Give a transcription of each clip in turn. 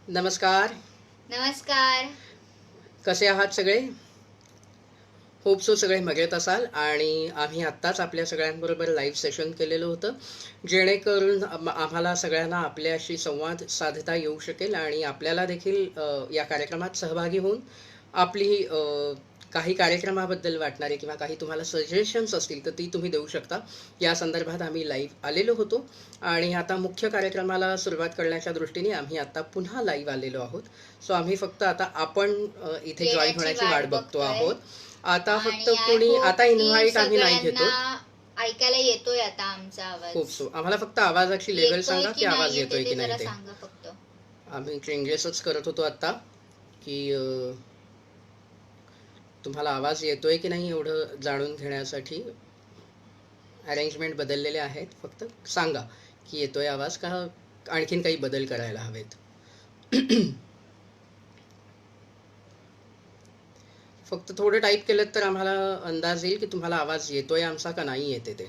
नमस्कार. नमस्कार. कसे आहात सगळे? होप सो सगळे मजेत असाल. आणि आम्ही आत्ताच आपल्या सगळ्यांबरोबर लाईव्ह सेशन केलेलं होतं, जेणेकरून आम्हाला सगळ्यांना आपल्याशी संवाद साधता येऊ शकेल आणि आपल्याला देखील या कार्यक्रमात सहभागी होऊन आपली काही कार्यक्रमाबद्दल वाटणारे किंवा काही तुम्हाला सजेशन्स असतील तर ती तुम्ही देऊ शकता. या संदर्भात आम्ही लाईव्ह आलेलो होतो आणि आता मुख्य कार्यक्रमाला सुरुवात करण्याच्या दृष्टीने आम्ही आता पुन्हा लाईव्ह आलेलो आहोत. सो आम्ही फक्त आता आपण इथे जॉईन येण्याची होण्याची वाट बघतो बघतोय आहोत. आता फक्त आणि आय कोणी होप आता की इन्व्हाइट आम्ही नाही घेतो. सगळ्यांना ऐकायला येतोय आता आमचा आवाज. खूप सो आम्हाला फक्त आवाजाची लेवल येतोय सांगा की की आवाज नाही येते येतोय की ते नाही जरा ते. सांगा फक्त. आम्ही चेंजेसच करत होतो आता की तुम्हाला आवाज येतोय की नाही एवढं जाणून घेण्यासाठी अरेंजमेंट बदललेले आहेत. फक्त सांगा की येतोय आवाज का आणखीन काही बदल करायला हवेत. फक्त थोडं टाईप केलं तर आम्हाला अंदाज येईल की तुम्हाला आवाज येतोय आमचा का नाही येते ते.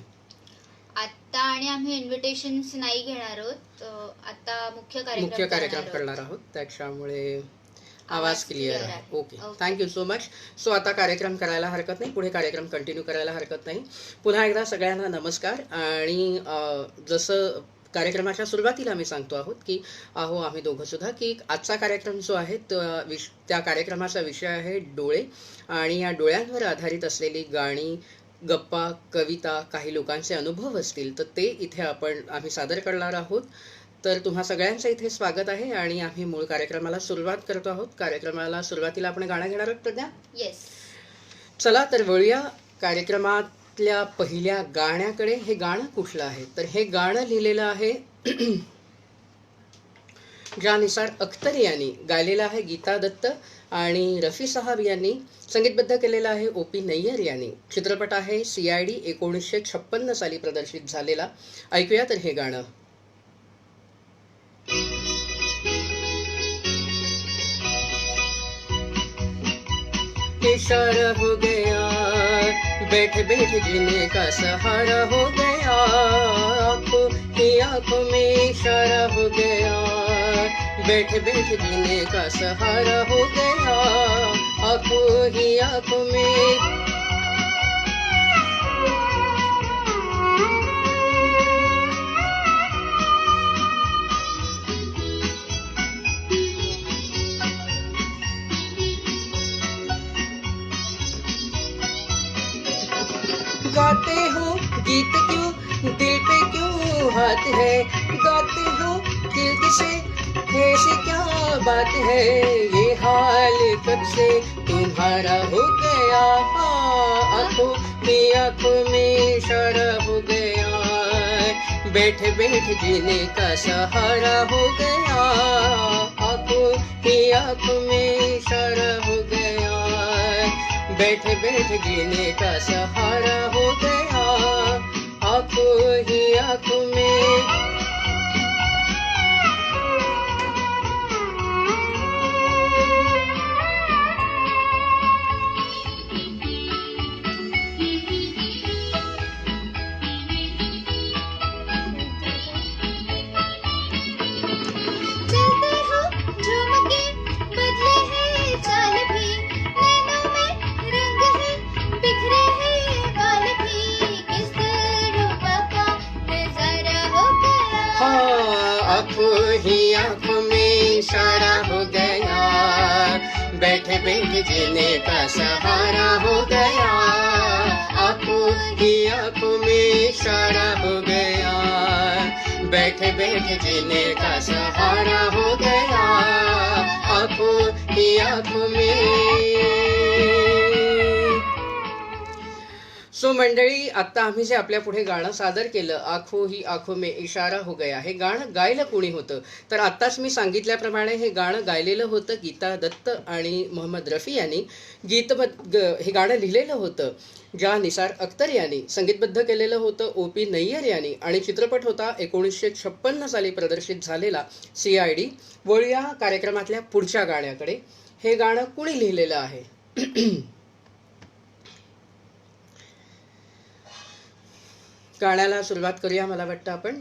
आता आणि आम्ही इन्व्हिटेशन्स नाही घेणार आहोत. आता मुख्य मुख्य कार्यक्रम करणार करणार आहोत. आहोत त्याच्यामुळे आवाज आवाज क्लिअर क्लिअर आहे. आहे. Okay, okay. Thank you so much. So आता कार्यक्रम करायला हरकत नाही, पुढे कार्यक्रम कंटिन्यू करायला हरकत नाही. पुन्हा एकदा सगळ्यांना नमस्कार. आणि जसं कार्यक्रमाच्या सुरुवातीला मी सांगतो आहोत की आम्ही दोघं सुद्धा की आजचा कार्यक्रम जो आहे त्या कार्यक्रमाचा विषय आहे डोळे. आणि या डोळ्यांवर आधारित असलेली गाणी, गप्पा, कविता, काही लोकांचे अनुभव असतील तर ते इथे आम्ही सादर करणार आहोत. तर तुम्हा सगळ्यांचं इथे स्वागत आहे आणि आम्ही मूळ कार्यक्रमाला सुरुवात करतो आहोत. कार्यक्रमाला सुरुवातीला आपण गाणं घेणार आहोत प्रज्ञा. येस. चला तर वळूया कार्यक्रमातल्या पहिल्या गाण्याकडे. हे गाणं कुठलं आहे तर हे गाणं लिहिलेलं आहे ज्या निसार अख्तर यांनी गायलेलं आहे गीता दत्त. आणि रफी साहब यांनी संगीतबद्ध केलेलं आहे ओ.पी. नय्यर यांनी. चित्रपट आहे CID 1956 साली प्रदर्शित झालेला. ऐकूया तर हे गाणं. इशारा हो गया, बैठ बैठ जीने का सहारा हो गया, आंखों ही आंखों में इशारा हो गया, बैठ बैठ जीने का सहारा हो गया, आंखों ही आंखों में. गाते हो गीत क्यों दिल पे क्यों हाथ है, गाते हो दिल से ऐसी क्या बात है, ये हाल कब से तुम्हारा हो गया, आंखों में इशारा हो गया, बैठ बैठ जीने का सहारा हो गया, आंखों में इशारा हो गया, बैठ बैठ जीने का सहारा हो गया, आंखों ही आंखों में. चलते हो झूम के, बदले हैं चाल भी, नैनों में रंग है, बिखरे हैं बाल भी, किस रूबा का नजारा हो गया. हाँ, आंखों ही आंखों में इशारा हो गया, बैठ बैठ जीने का सहारा हो गया, आंखों ही आंखों में इशारा हो गया, बैठ बैठ जीने का सहारा हो गया, आंखों ही आंखों में. सो मंडळी, आता आम्ही जे आपल्या पुढे गाणं सादर केलं आंखों ही आंखों में इशारा हो गया, हे गाणं गायलं कोणी होतं तर आत्ताच मी सांगितल्याप्रमाणे हे गाणं गायलेलं होतं गीता दत्त आणि मोहम्मद रफी यांनी. हे गाणं लिहिलेलं होतं ज्या निसार अख्तर यांनी. संगीतबद्ध केलेलं होतं O.P. नय्यर यांनी. आणि चित्रपट होता 1956 साली प्रदर्शित झालेला CID. वळूया कार्यक्रमातल्या पुढच्या गाण्याकडे. हे गाणं कुणी लिहिलेलं आहे गाण्याला सुरुवात करूया. मला वाटतं आपण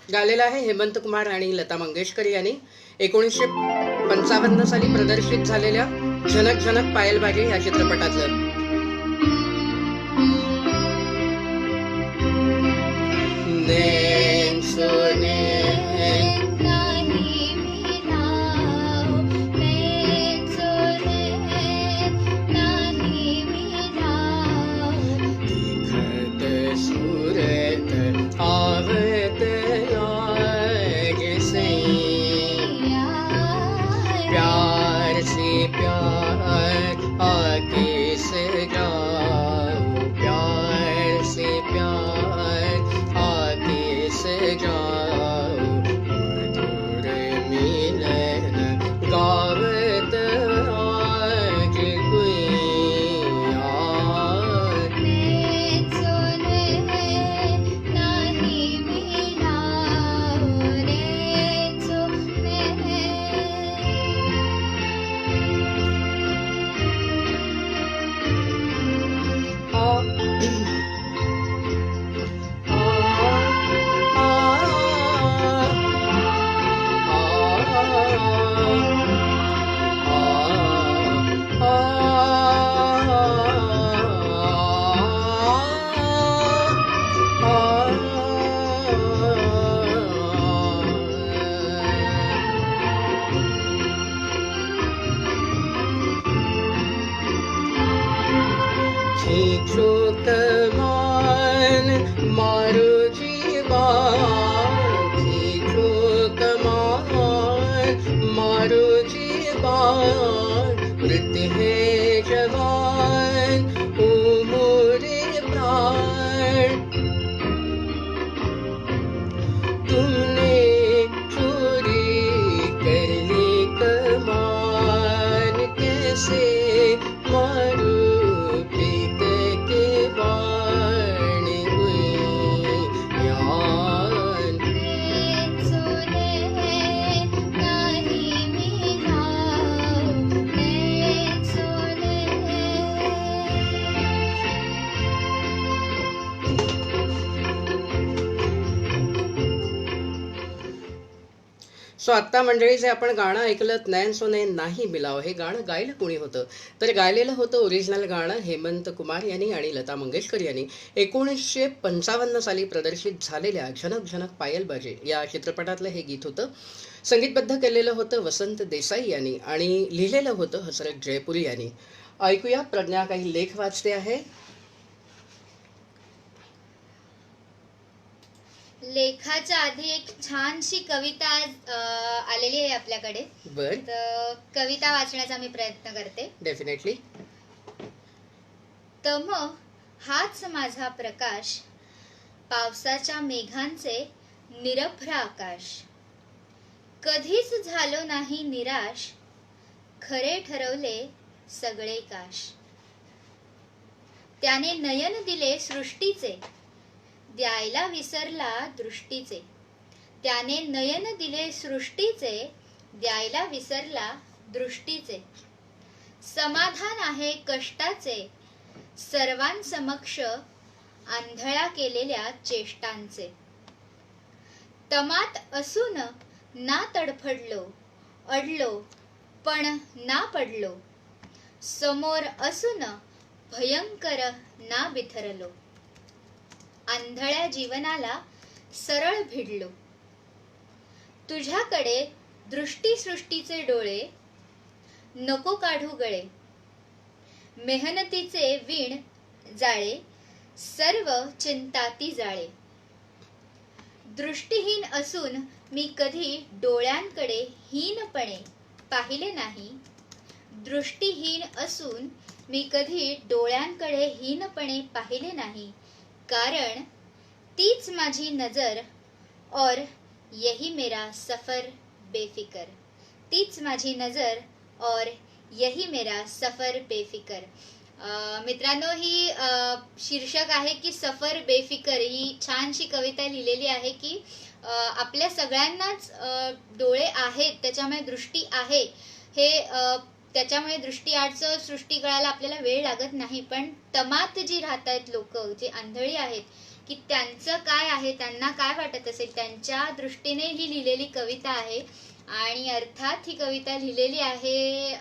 गायलेलं आहे हेमंत कुमार आणि लता मंगेशकर यांनी. 1955 साली प्रदर्शित झालेल्या झनक झनक पायल बाजे या चित्रपटातलं. नैन सोने नाही मिलाव, नैन सोने नाही मिलाव. देखत सूरत आवत आज से प्यार से प्यार आगे सजाओ, प्यार से प्यार आगे सजाओ. मधुर मिलन गावत आज गुइया. नैन सोने नाही मिलाव, नैन सोने. खींचो कमान मारो जीवान, खींचो कमान मारो जीवान. मृत है जवान ओ मोरे प्राण. तुमने चोरी कर ली कमान, कैसे मारू प्रीत के बाण गुइयान. नैन सोने नाही मिलाव, नैन सोने. सो आत्ता मंडळी जे आपण गाणं ऐकलं नैन सोने नाही मिलाव, हे गाणं गायलं कोणी होतं तर गायलेलं होतं ओरिजिनल गाणं हेमंत कुमार यांनी आणि लता मंगेशकर यांनी 1955 साली प्रदर्शित झालेल्या झनक झनक पायल बाजे या चित्रपटातलं हे गीत होतं. संगीतबद्ध केलेलं होतं वसंत देसाई यांनी आणि लिहिलेलं होतं हसरत जयपुरी यांनी. ऐकूया प्रज्ञा काही लेख वाचते आहे. लेखाच्या आधी एक छानशी कविता आलेली आहे आपल्याकडे, बर, तर कविता वाचण्याचा मी प्रयत्न करते. डेफिनेटली. तम हाच माझा प्रकाश, पावसाच्या मेघांचे निरभ्र आकाश. कधीच झालो नाही निराश, खरे ठरवले सगळे काश. त्याने नयन दिले सृष्टीचे, द्यायला विसरला दृष्टीचे. त्याने नयन दिले सृष्टीचे, द्यायला विसरला दृष्टीचे. समाधान आहे कष्टाचे, सर्वांसमक्ष आंधळा केलेल्या चेष्टांचे. तमात असून ना तडफडलो, अडलो पण ना पडलो. समोर असून भयंकर ना बिथरलो. आंधळ्या जीवनाला सरळ भिडलो. तुझ्याकडे दृष्टी सृष्टीचे डोळे, नको काढू गळे. मेहनतीचे वीण जाळे, सर्व चिंताती जाळे. दृष्टीहीन असून मी कधी डोळ्यांकडे हीनपणे पाहिले नाही. दृष्टीहीन असून मी कधी डोळ्यांकडे हीनपणे पाहिले नाही. कारण तीच माझी नजर और यही मेरा सफर बेफिकर. तीच माझी नजर और यही मेरा सफर बेफिकर. मित्रांनो, ही शीर्षक आहे की सफर बेफिकर. ही छानशी कविता लिहिलेली आहे की आपल्या सगळ्यांनाच डोळे आहेत, त्याच्यामुळे दृष्टी आहे, हे त्याच्यामुळे दृष्टीआडचं सृष्टी कळायला आपल्याला वेळ लागत नाही. पण तमात जी राहत आहेत लोक, जी आंधळी आहेत, की त्यांचं काय आहे, त्यांना काय वाटत असेल, त्यांच्या दृष्टीने ही लिहिलेली कविता आहे. आणि अर्थात ही कविता लिहिलेली आहे,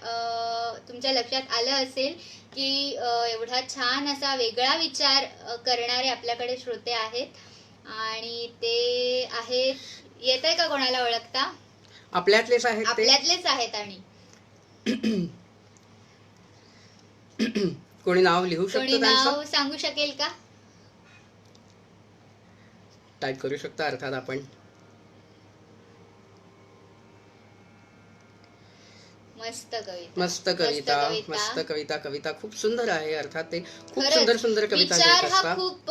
तुमच्या लक्षात आलं असेल की एवढा छान असा वेगळा विचार करणारे आपल्याकडे श्रोते आहेत आणि ते आहेत, येत आहे का कोणाला ओळखता? आपल्यातलेच आहेत ते. आपल्यातलेच आहेत. आणि कोणी नाव लिहू कोणी शकतो त्यांचं? नाव सांगू शकेल का? टाईप करू शकता अर्थात आपण. मस्त कविता, मस्त कविता, मस्त कविता. कविता खूप सुंदर आहे. अर्थात ते खूप सुंदर सुंदर कविता विचार लिहित हा असतात. खूप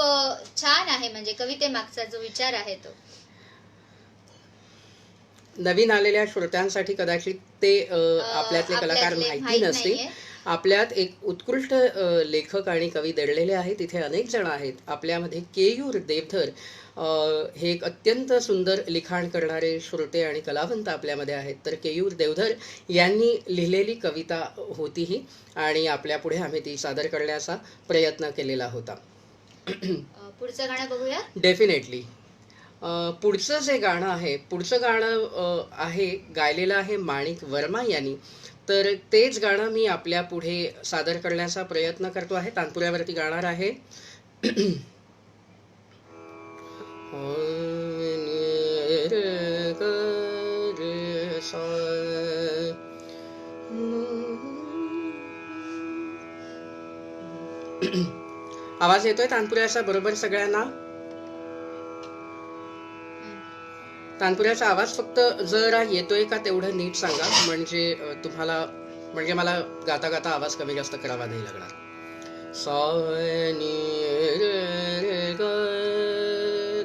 छान आहे. म्हणजे कवितेमागचा जो विचार आहे तो नवीन आलेल्या श्रोत्यांसाठी कदाचित ते आपल्यातले कलाकार माहिती माहित नसतील. नाहीये. आपल्यात एक उत्कृष्ट लेखक आणि कवी दडलेले आहेत. इथे अनेक जण आहेत. आपल्यामध्ये केयूर देवधर हे एक अत्यंत सुंदर लिखाण करणारे श्रोते आणि कलावंत आपल्यामध्ये आहेत. तर केयूर देवधर यांनी लिहिलेली कविता होती ही आणि आपल्या पुढे आम्ही ती सादर करण्याचा प्रयत्न केलेला होता. पुढचं गाणं बघूया. डेफिनेटली. पुढचं जे गाणं आहे, पुढचं गाणं आहे गायलेलं आहे माणिक वर्मा यांनी. तर तेच गाणं मी आपल्या पुढे सादर करण्याचा प्रयत्न करतो आहे. तानपुऱ्यावरती गाणार आहे. आवाज येतोय तानपुऱ्याचा बरोबर सगळ्यांना? तानपुऱ्याचा आवाज फक्त जरा येतोय का तेवढं नीट सांगा, म्हणजे तुम्हाला, म्हणजे मला गाता गाता आवाज कमी जास्त करावा नाही लागणार. सा नी रे ग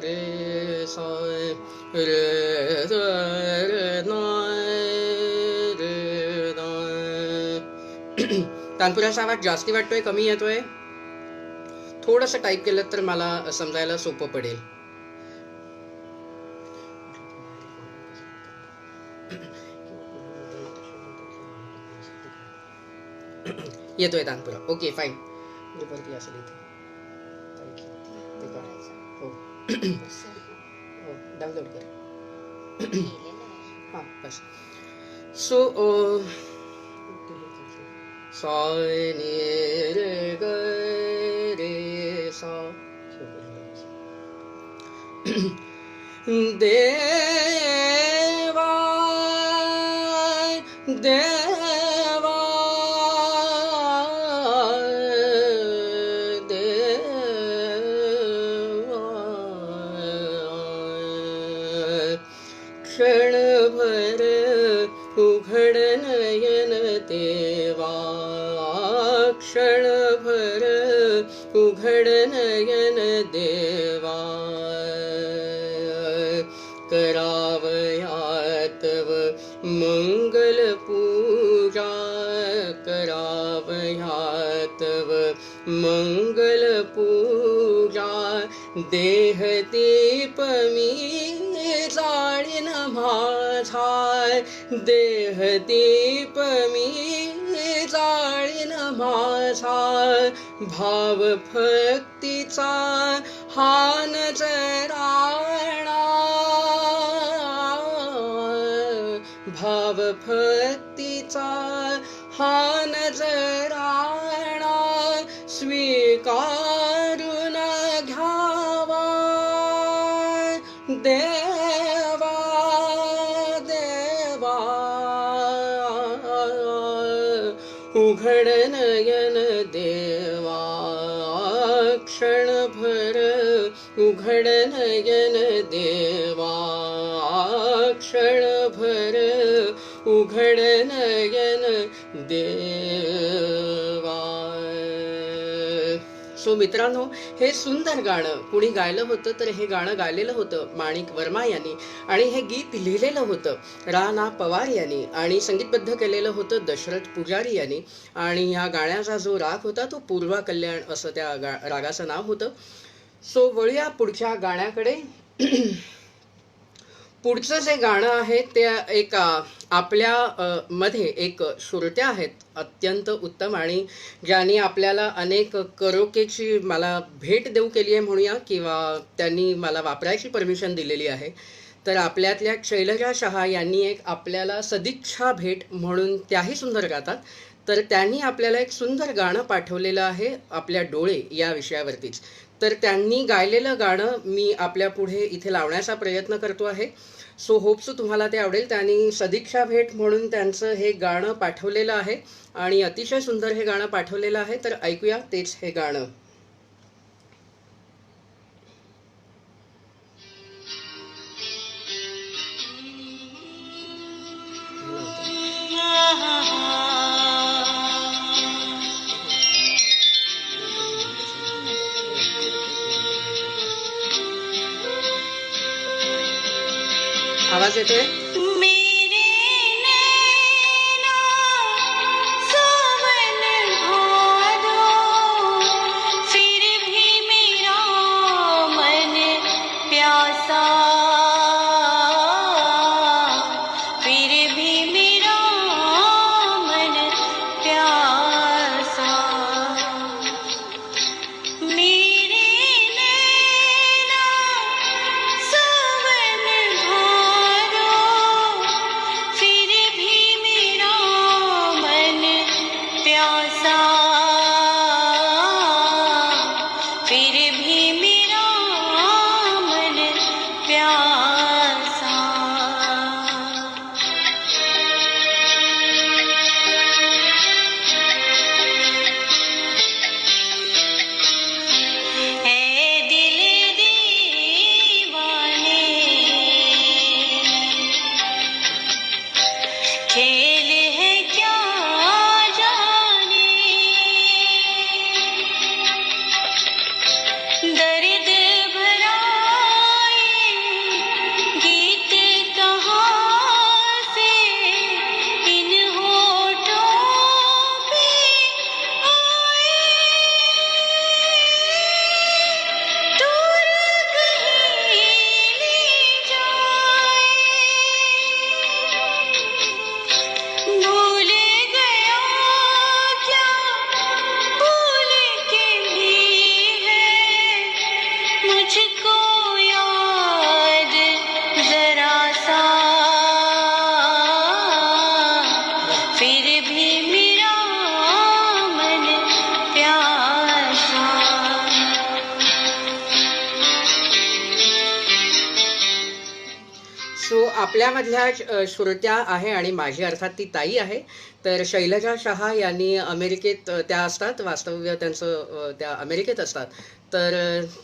रे सा रे रे ना रे ना. तानपुऱ्याचा आवाज जास्ती वाटतोय, कमी येतोय? थोडंसं टाईप केलं तर मला समजायला सोपं पडेल. येतोय तानपुरा. Okay fine. वरती असेल इथे. हो हो डाउनलोड कर. हां बस. सो सा नी रे ग रे सा. देवा देवा क्षणभर उघड नयन देवा, क्षणभर उघड नयन देवा. करावया तव मंगल पूजा, करावया तव मंगल पूजा. देह दीप मी जाळीन माझा, देह दीप मी जाळीन माझा. भाव भक्तीचा हा नजराणा, भाव भक्तीचा हा नजराणा. स्वीकारून घ्यावा देवा देवा. उघड नयन देवा, क्षणभर उघड नयन देवा, क्षणभर उघड नयन देवा. सो मित्रांनो, हे सुंदर गाणं कुणी गायलं होतं तर हे गाणं गायलेलं होतं माणिक वर्मा यांनी आणि हे गीत लिहिलेलं होतं रा ना पवार यांनी आणि संगीतबद्ध केलेलं होतं दशरथ पुजारी यांनी. आणि ह्या गाण्याचा जो राग होता तो पूर्वा कल्याण असं त्या रागाचं नाव होतं. सो वळूया पुढच्या गाण्याकडे. पुढचं जे गाणं आहे ते एक आपल्या मध्ये एक श्रोत्या आहेत अत्यंत उत्तम आणि ज्यांनी आपल्याला अनेक करोकेची मला भेट देऊ केली आहे म्हणूया, किंवा त्यांनी मला वापरायची परमिशन दिलेली आहे. तर आपल्यातल्या शैलजा शहा यांनी एक आपल्याला सदिच्छा भेट म्हणून त्याही सुंदर गातात. तर त्यांनी आपल्याला एक सुंदर गाणं पाठवलेलं आहे आपल्या डोळे या विषयावरतीच. तर त्यांनी गायलेलं गाणं मी आपल्या पुढे इथे लावण्याचा प्रयत्न करतो आहे. सो होप्सो तुम्हाला ते आवडेल. त्यांनी सदिच्छा भेट म्हणून त्यांचं हे गाणं पाठवलेलं आहे आणि अतिशय सुंदर हे गाणं पाठवलेलं आहे. तर ऐकूया तेच हे गाणं. आवाज येतोय? मेरे नैना सावन भादो, फिर भी मेरा मन प्यासा, फिर भी मेरा मन प्यासा. मेरे नैना सावन भादो, फिर भी मेरा मन प्यासा, फिर भी मेरा मन प्यासा. है दिल दीवाने, खेल है क्या जाने, दर्द भरा ये गीत कहाँ से इन होठों पे आए, दूर कहीं ले जाए. भूल गया क्या भूल के भी है मुझको याद जरा सा, फिर भी मेरा मन प्यासा. सो आपल्यामधल्या श्रोत्या आहे आणि माझी अर्थात ती ताई आहे. तर शैलजा शहा यांनी अमेरिकेत त्या असतात, वास्तव्य त्यांचं त्या अमेरिकेत असतात. तर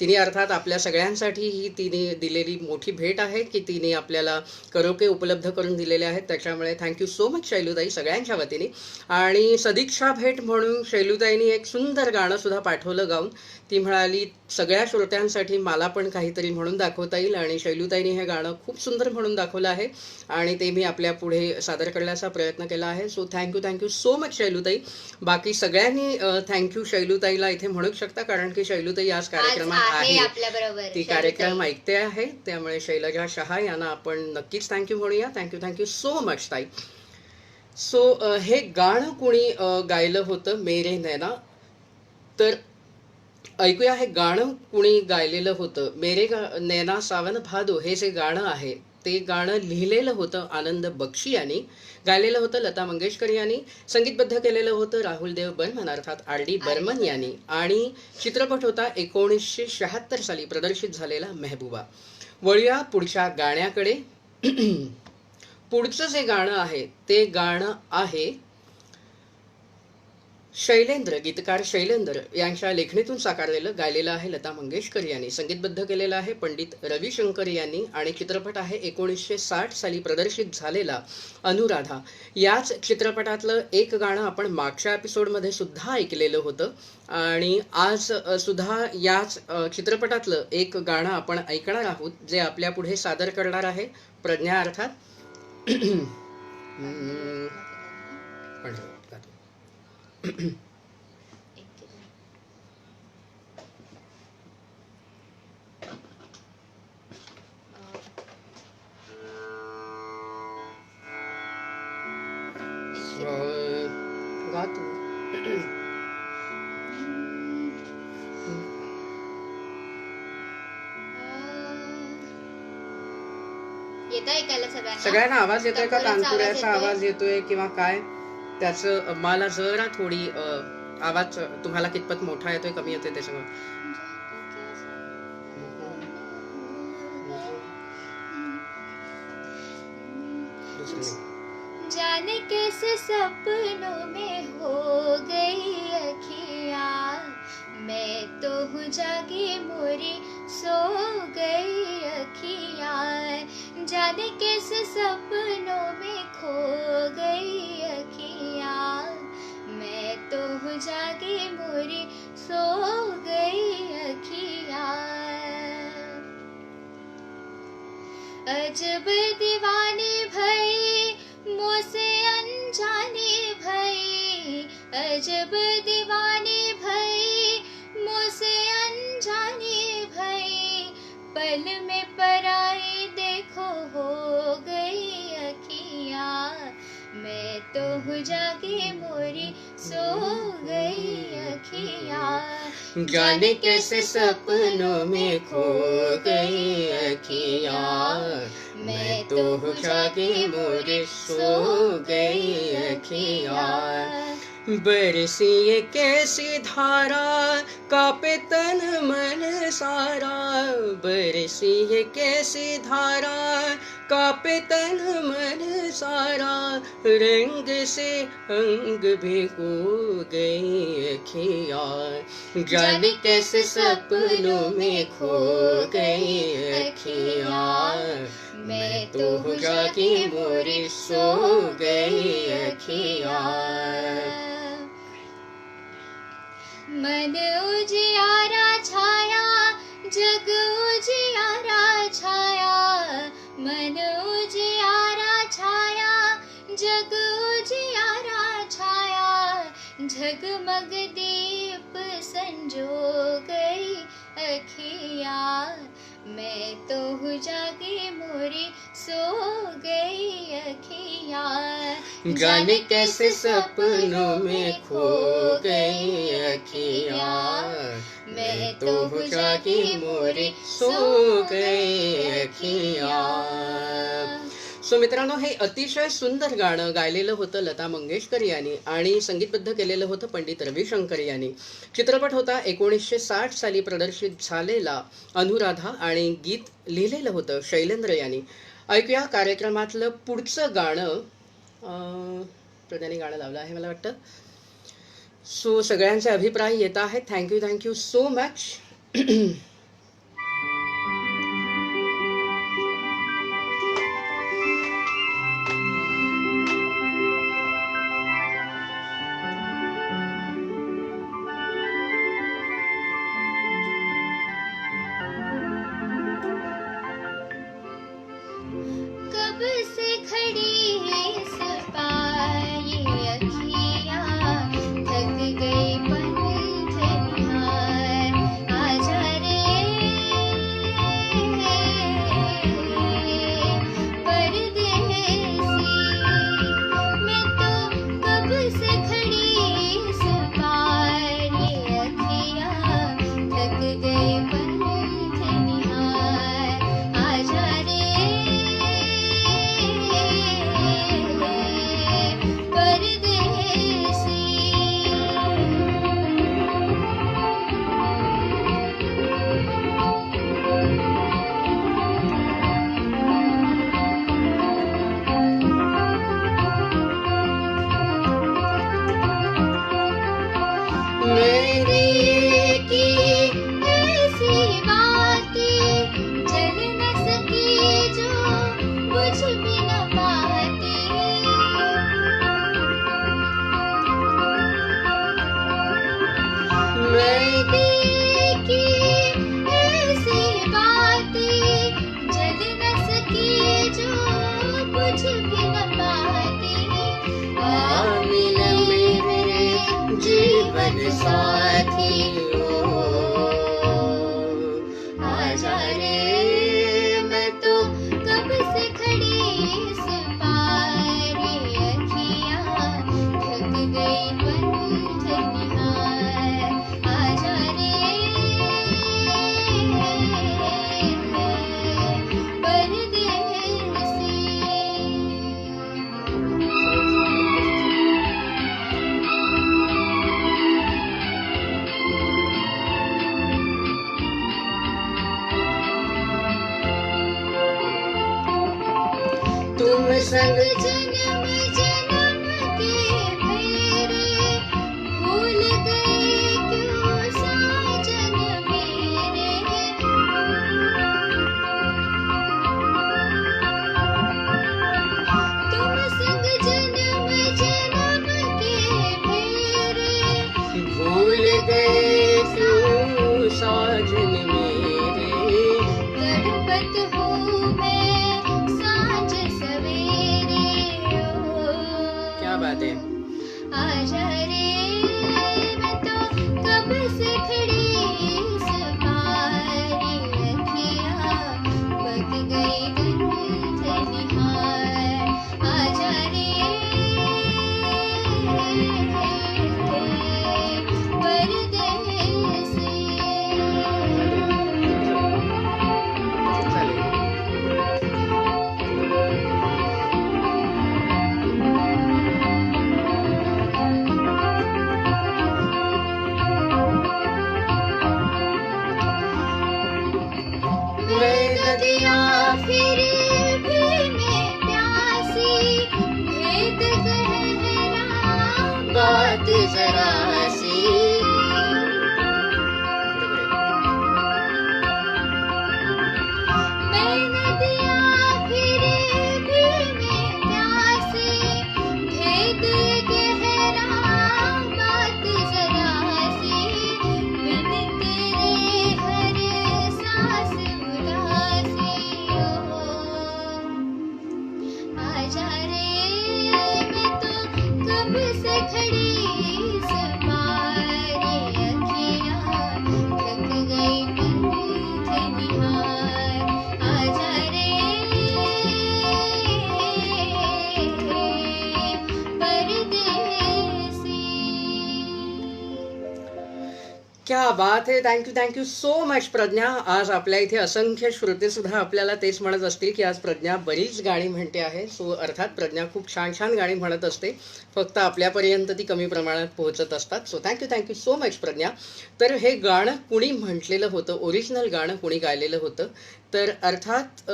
तिने अर्थात आपल्या सगळ्यांसाठी ही तिने दिलेली मोठी भेट आहे की तिने आपल्याला करोके उपलब्ध करून दिलेले आहेत. त्याच्यामुळे थँक्यू सो मच शैलूताई सगळ्यांच्या वतीने. आणि सदिच्छा भेट म्हणून शैलूताईंनी एक सुंदर गाणं सुद्धा पाठवलं गाऊन. ती म्हणाली सगळ्या श्रोत्यांसाठी मला पण काहीतरी म्हणून दाखवता येईल आणि शैलूताईंनी हे गाणं खूप सुंदर म्हणून दाखवलं आहे आणि ते मी आपल्या पुढे सादर करण्याचा प्रयत्न केला आहे. सो थँक्यू सो मच शैलूताई. बाकी सगळ्यांनी थँक्यू शैलूताईला इथे म्हणू शकता कारण की शैलूताई आज कार्यक्रमात आहे, आपल्या बरोबर ती कार्यक्रम ऐकते आहे. त्यामुळे शैलजा शहा यांना आपण नक्कीच थँक्यू म्हणूया. थँक्यू सो मच ताई. सो हे गाणं कोणी गायलं होतं मेरे नैना. तर ऐकूया हे गाणं कुणी गायलेलं होतं. नैना सावन भादो हे जे गाणं आहे ते गाणं लिहिलेलं होतं आनंद बक्षी यांनी, गायलेलं होतं लता मंगेशकर यांनी, संगीतबद्ध केलेलं होतं राहुल देव बर्मन अर्थात R.D. बर्मन यांनी आणि चित्रपट होता 1976 साली प्रदर्शित झालेला मेहबूबा. वळूया पुढच्या गाण्याकडे. पुढचं जे गाणं आहे ते गाणं आहे शैलेंद्र, गीतकार शैलेंद्र यांच्या लेखणीतून साकारलेलं, गायलेलं आहे लता मंगेशकर यांनी, संगीतबद्ध केलेलं आहे पंडित रविशंकर यांनी आणि चित्रपट आहे 1960 साली प्रदर्शित झालेला अनुराधा. याच चित्रपटातलं एक गाणं आपण मागच्या एपिसोडमध्ये सुद्धा ऐकलेलं होतं आणि आज सुद्धा याच चित्रपटातलं एक गाणं आपण ऐकणार आहोत जे आपल्या पुढे सादर करणार आहे प्रज्ञा अर्थात गा तू. ऐकायला सगळ्यांना. सगळ्यांना आवाज येतोय का? तबलाचा तानपुऱ्याचा आवाज आवाज येतोय किंवा काय? त्याचं मला जरा थोडी आवाज तुम्हाला कितपत मोठा येतोय कमी येतोय ते सगळं. जाने कैसे सपनों में हो गई अखियाँ, मैं तो हूँ जागी मोरी सो गई अखियाँ. जाने कैसे सपनों में खो गई अखियाँ, मैं तो हूँ जागी मोरी सो गई अखियाँ. अजब दीवानी भई मोसे अनजानी भई, अजब दीवानी भई मोसे अनजानी भई. पल में पराई देखो हो गई अखियाँ, मैं तो हूँ जागी मोरी सो गई अखियाँ. जाने कैसे सपनों में खो गई अखियाँ, मैं तो हूँ जागी मोरी सो गई अखियाँ. बरसी ये कैसी धारा कांपे तन मन सारा, बरसी ये कैसी धारा कांपे तन मन सारा. रंग से अंग भिगो गई अखियाँ, जाने कैसे सपनों में खो गई अखियाँ, मैं तो हूँ जागी मोरी सो गई अखियाँ. मन उजियारा छाया जग उजियारा छाया, मन उजियारा छाया जग उजियारा छाया. झगमग दीप संजो गई अखियाँ, मैं तो हूँ जागी मोरी सो गई अखियाँ. जाने कैसे सपनों में खो गई अखियाँ, मैं तो हूँ जागी मोरी सो गई अखियाँ. सो मित्रांनो, हे अतिशय सुंदर गाणं गायलेलं होतं लता मंगेशकर यांनी आणि संगीतबद्ध केलेलं होतं पंडित रविशंकर यांनी. चित्रपट होता 1960 साली प्रदर्शित झालेला अनुराधा आणि गीत लिहिलेलं होतं शैलेंद्र यांनी. ऐकूया कार्यक्रमातलं पुढचं गाणं. त्यांनी गाणं लावलं आहे मला वाटतं. सो सगळ्यांचे अभिप्राय येत आहेत. Thank you so much. कब से खड़ी इस पाए अखियाँ, थक गई पंथ निहार. आजा रे परदेसी, मैं तो कब से खड़ी इस पाए अखियाँ, थक गई पंथ निहार. आजा रे मेरी की ऐसी बातें जल न सकी जो बुझ भी न पाती. मेरी की ऐसी बातें जल न सकी जो बुझ भी न पाती. आमिल मेरे जीवन साथी हो, आजा रे मैं तो कब से खड़ी इस पार अखियाँ, थक गई पंथ निहार. आजा रे परदेसी. जन्म जन्म के मेरे, भूल गए क्यों साजन मेरे। तुम संग जन्म जन्म के मेरे, भूल गए क्यों साजन मेरे। तड़पत हूँ मैं सांझ सवेरे। क्या बात है। आजा रे, मैं तो कब से खड़ी इस बारी, अखियाँ बक गई गंध निहार। आजा रे परदेसी। चालेल. मैं नदियाँ फिर भी मैं प्यासी, भेद गहरा बात जरा सी। मैं नदियाँ फिर भी मैं प्यासी, भेद गहरा बात जरा सी। बिन तेरे हर सांस उदासी। आजा रे, मैं तो कब से खड़ी इस बारी, अखियाँ थक गई पंथ निहार। आजा रे परदेसी। क्या बात आहे. Thank you so much Pragya. आज आपल्या इथे असंख्य श्रोते सुद्धा आपल्याला तेच म्हणत असतील की आज प्रज्ञा बरीच गाणी म्हणते आहे. सो अर्थात प्रज्ञा खूप छान छान गाणी म्हणत असते, फक्त आपल्यापर्यंत ती कमी प्रमाणात पोहोचत असतात. So thank you so much Pragya. तर हे गाणं कुणी म्हटलेलं होतं, ओरिजिनल गाणं कुणी गायलेलं होतं, तर अर्थात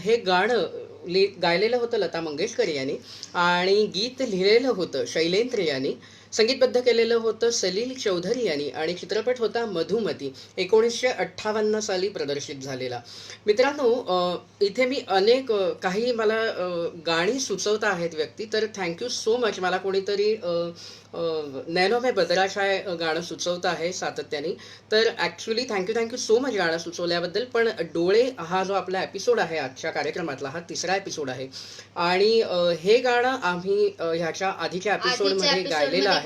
हे गाणं गायलेलं होतं लता मंगेशकर यांनी आणि गीत लिहिलेलं होतं शैलेंद्र यांनी. संगीतबद्ध केलेलं होतं सलील चौधरी यांनी आणि चित्रपट होता मधुमती, 1958 साली प्रदर्शित झालेला. मित्रांनो, इथे मी अनेक काही मला गाणी सुचवता आहेत व्यक्ती, तर थँक्यू सो मच. मला कोणीतरी नैनो में बदराशाय गाणं सुचवतं आहे सातत्याने, तर ॲक्च्युली थँक्यू सो मच गाणं सुचवल्याबद्दल. पण डोळे हा जो आपला एपिसोड आहे आजच्या कार्यक्रमातला, हा 3रा एपिसोड आहे आणि हे गाणं आम्ही ह्याच्या आधीच्या एपिसोडमध्ये गायलेलं आहे.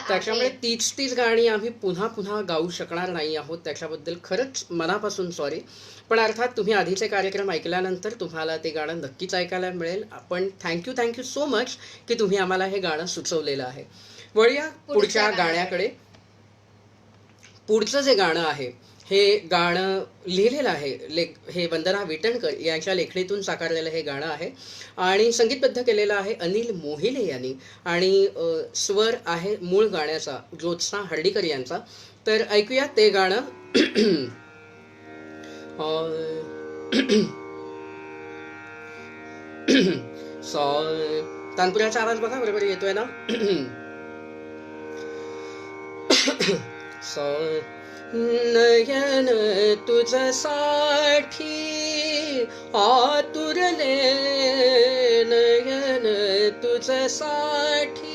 त्याच्यामुळे तीच गाणी आम्ही पुन्हा पुन्हा गाऊ शकणार नाही आहोत, त्याच्याबद्दल खरंच मनापासून सॉरी. पण अर्थात तुम्ही आधीचे कार्यक्रम ऐकल्यानंतर तुम्हाला ते गाणं नक्कीच ऐकायला मिळेल. पण थँक्यू सो मच की तुम्ही आम्हाला हे गाणं सुचवलेलं आहे. वळूया पुढच्या गाण्याकडे. पुढचं जे गाणं आहे हे गाणं लिहिलेलं आहे, हे वंदना विटणकर यांच्या लेखणीतून साकारलेलं हे गाणं आहे आणि संगीतबद्ध केलेलं आहे अनिल मोहिले यांनी आणि स्वर आहे मूळ गाण्याचा ज्योत्स्ना हर्डीकर यांचा. तर ऐकूया ते गाणं. तानपुराचा आवाज बघा बरोबर येतोय ना. नयन तुझसाठी आतुरले, नयन तुझसाठी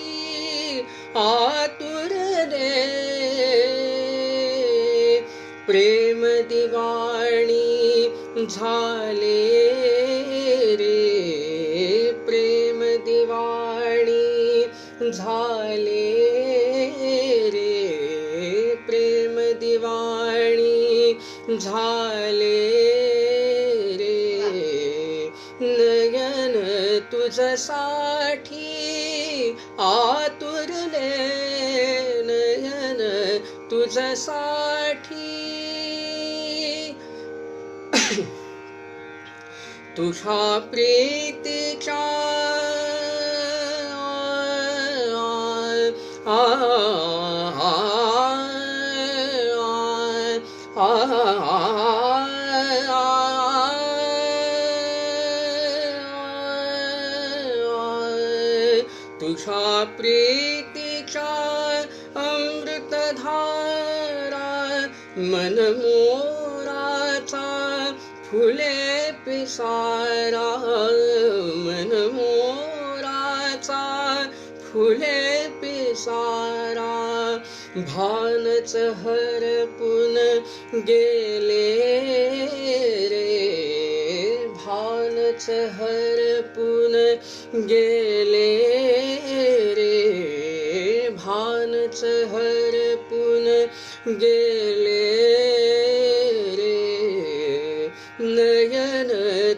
आतुरले, प्रेम दिवाणी झाले रे, प्रेम दिवाणी झाले रे, प्रेम दिवाणी झाले रे, नयन तुझसाठी आतुरले, नयन तुझसाठी. तुझ्या प्रीतीच्या तुझ्या प्रीतीच्या अमृतधारा मन मोराचा फुले पिसारा मन मोराचा फुले पिसारा भानच हरपून गेले रे भानच हरपून गेले रे भानच हरपून गेले रे नयन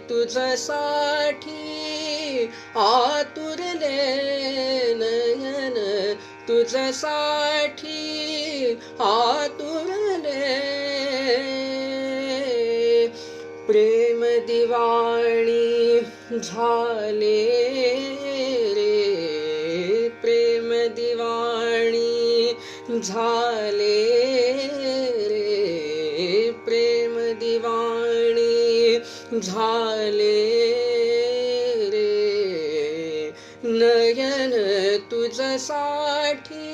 तुझ्यासाठी आतुरले नयन तुझ्यासाठी आतुरले प्रेम दिवाणी झाले रे प्रेम दिवाणी झाले रे प्रेम दिवाणी झाले रे नयन तुझ्यासाठी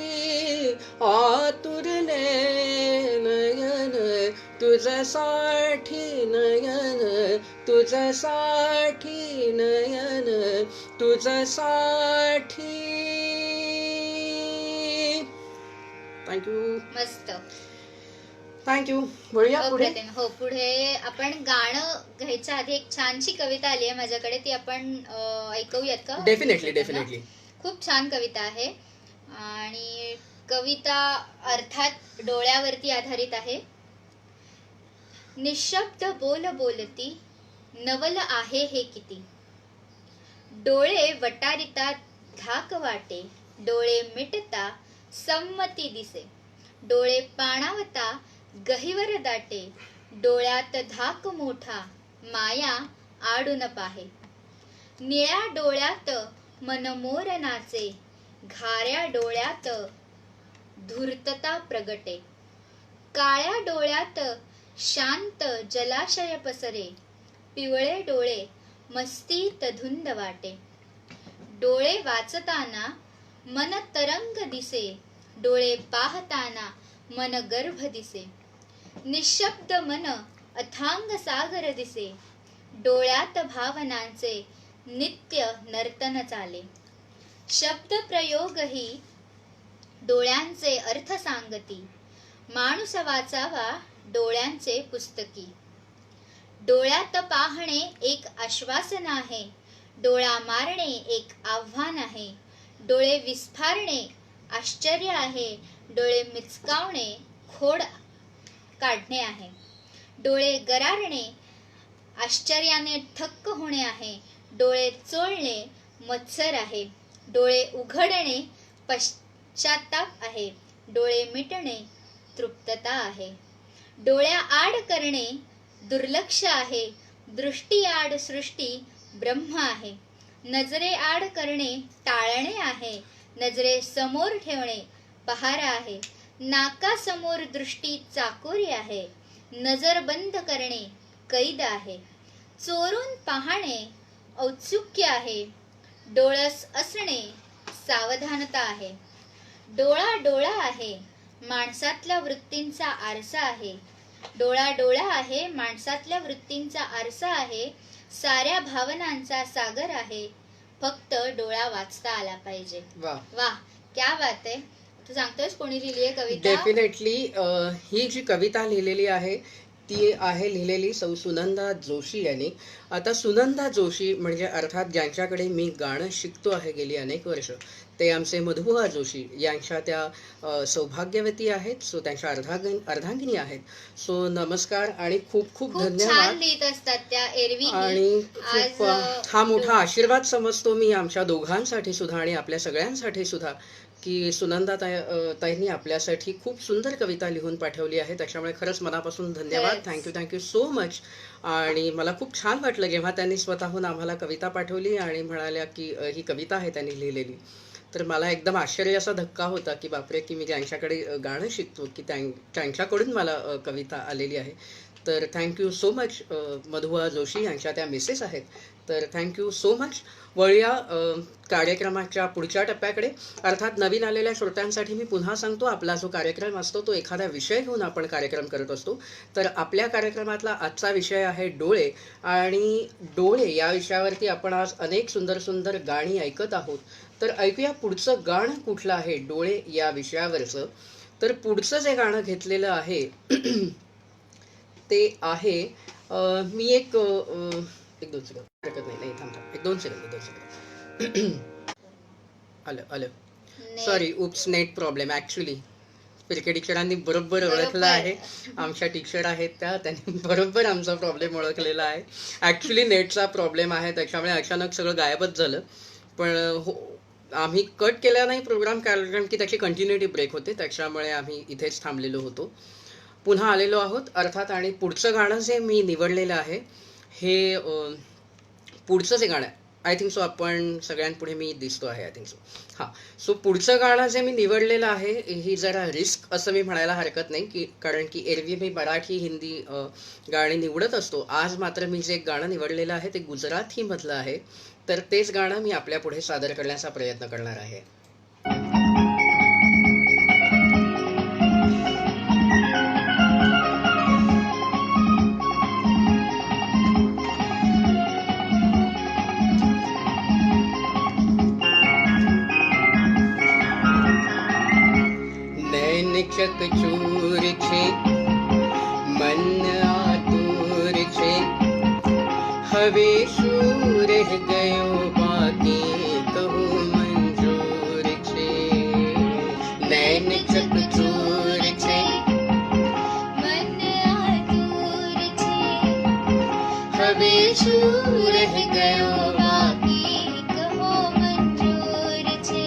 आतुरले नयन तुझ्यासाठी नयन तुझ्यासाठी नयन तुझ्यासाठी. थँक्यू मस्त. थँक्यू. बोलूया पुढे. अप्रतिम. हो, पुढे आपण गाणं घ्यायच्या आधी एक छानशी कविता आली आहे माझ्याकडे, ती आपण ऐकूयात का? Definitely definitely. खूप छान कविता आहे आणि कविता अर्थात डोळ्यावरती आधारित आहे. निशब्द बोल बोलती नवल आहे हे किती, डोळे वटारिता धाक वाटे, डोळे मिटता संमती दिसे, डोळे पाणावता गहिवर दाटे, डोळ्यात धाक मोठा माया आडून पाहे, निळ्या डोळ्यात मनमोर नाचे, घाऱ्या डोळ्यात धूर्तता प्रगटे, काळ्या डोळ्यात शांत जलाशय पसरे, पिवळे डोळे मस्तीत धुंद वाटे, डोळे वाचताना मन तरंग दिसे, डोळे पाहताना मन गर्भ दिसे, निशब्द मन अथांग सागर दिसे, डोळ्यात भावनांचे नित्य नर्तन चाले, शब्द प्रयोगही डोळ्यांचे अर्थ सांगती, माणूस वाचावा डोळ्यांचे पुस्तकी, डोळ्यात पाहणे एक आश्वासन आहे, डोळा मारणे एक आव्हान आहे, डोळे विस्फारणे आश्चर्य आहे, डोळे मिचकावणे खोड काढणे आहे, डोळे गरारणे आश्चर्याने थक्क होणे आहे, डोळे चोळणे मत्सर आहे, डोळे उघडणे पश्चाताप आहे, डोळे मिटणे तृप्तता आहे, डोळ्या आड करणे दुर्लक्ष आहे, दृष्टी आड सृष्टी ब्रह्म आहे, नजरे आड करणे टाळणे आहे, नजरे समोर ठेवणे पहार आहे, नाकासमोर दृष्टी चाकोरी आहे, नजर बंद करणे कैद आहे, चोरून पाहणे औत्सुक्य आहे, डोळस असणे सावधानता आहे, डोळा डोळा आहे माणसातल्या वृत्तींचा आरसा आहे, डोळा डोळा आहे माणसातल्या वृत्तींचा आरसा आहे, साऱ्या भावनांचा सागर आहे, फक्त डोळा वाचता आला पाहिजे. वाह वाह, क्या बात आहे. तू सांगतोयस कोणी लिहिली आहे कविता? डेफिनेटली. ही जी कविता लिहिलेली आहे ती आहे लिहिलेली सौ सुनंदा जोशी यांनी. आता सुनंदा जोशी म्हणजे अर्थात ज्यांच्याकडे मी गाणं शिकतो आहे गेली अनेक वर्ष, ते आमचे मधुबुवा जोशी यांच्या त्या सौभाग्यवती आहेत. सो त्यांच्या अर्धांगिनी आहेत. सो नमस्कार आणि खूप खूप खूप छान धन्यवाद. लिहित असतात त्या एरवी. आणि खूप आज हा मोठा आशीर्वाद समजतो मी आमच्या दोघांसाठी सुद्धा आणि आपल्या सगळ्यांसाठी सुद्धा की सुनंदा ताईंनी आपल्यासाठी खूप सुंदर कविता लिहून पाठवली आहे. त्याच्यामुळे खरंच मनापासून धन्यवाद. Thank you thank you so much. आणि मला खूप छान वाटलं जेव्हा त्यांनी स्वतःहून आम्हाला कविता पाठवली आणि म्हणाल्या की ही कविता आहे त्यांनी लिहिलेली. तर मला एकदम आश्चर्याचा धक्का होता की बापरे, की मी ज्यांच्याकडे गाणं शिकतो की त्यांच्याकडून मला कविता आलेली आहे. तर थँक्यू सो मच. मधुआ जोशी यांच्या त्या मिसेस आहेत, तर थँक्यू सो मच. वळूया कार्यक्रमाच्या पुढच्या टप्प्याकडे. अर्थात नवीन आलेल्या श्रोत्यांसाठी मी पुन्हा सांगतो, आपला जो कार्यक्रम असतो तो एखादा विषय घेऊन आपण कार्यक्रम करत असतो. तर आपल्या कार्यक्रमातला आजचा विषय आहे डोळे, आणि डोळे या विषयावरती आपण आज अनेक सुंदर सुंदर गाणी ऐकत आहोत. तर ऐकूया पुढचं गाणं कुठलं आहे डोळे या विषयावरचं. तर पुढचं जे गाणं घेतलेलं आहे ते आहे मी एक 1-2 सेकंद हरकत नाही, थांब एक दोन सेकंद आलं sorry, oops, net problem. Actually पिरके टीचरांनी बरोबर ओळखलं आहे. आमच्या टीचर आहेत त्यांनी बरोबर आमचा प्रॉब्लेम ओळखलेला आहे. ॲक्च्युली नेटचा प्रॉब्लेम आहे, त्याच्यामुळे अचानक सगळं गायबच झालं. पण आम्ही कट केला नाही प्रोग्राम, कारण की त्याची कंटिन्युटी ब्रेक होते, त्याच्यामुळे आम्ही इथेच थांबलेलो होतो. पुन्हा आलेलो आहोत अर्थात. आणि पुढचं गाणं जे मी निवडलेलं आहे हे पुढचं जे गाणं आय थिंक सो आपण सगळ्यांपुढे मी दिसतो आहे, आय थिंक सो. हां, सो पुढचं गाणं जे मी निवडलेलं आहे ही जरा रिस्क असं मी म्हणायला हरकत नाही, की कारण की एरवी मी मराठी हिंदी गाणी निवडत असतो. आज मात्र मी जे गाणं निवडलेलं आहे ते गुजराथीमधलं आहे. तर तेच गाणं मी आपल्या पुढे सादर करण्याचा प्रयत्न करणार आहे. नैन चकचूर छे, मन आतुर छे, હવે શું રહ ગયો બાકી કહું મંજૂર છે. નૈન ચકચૂર છે, मन आतुर छे, હવે શું રહ ગયો बाकी કહો મંજૂર છે.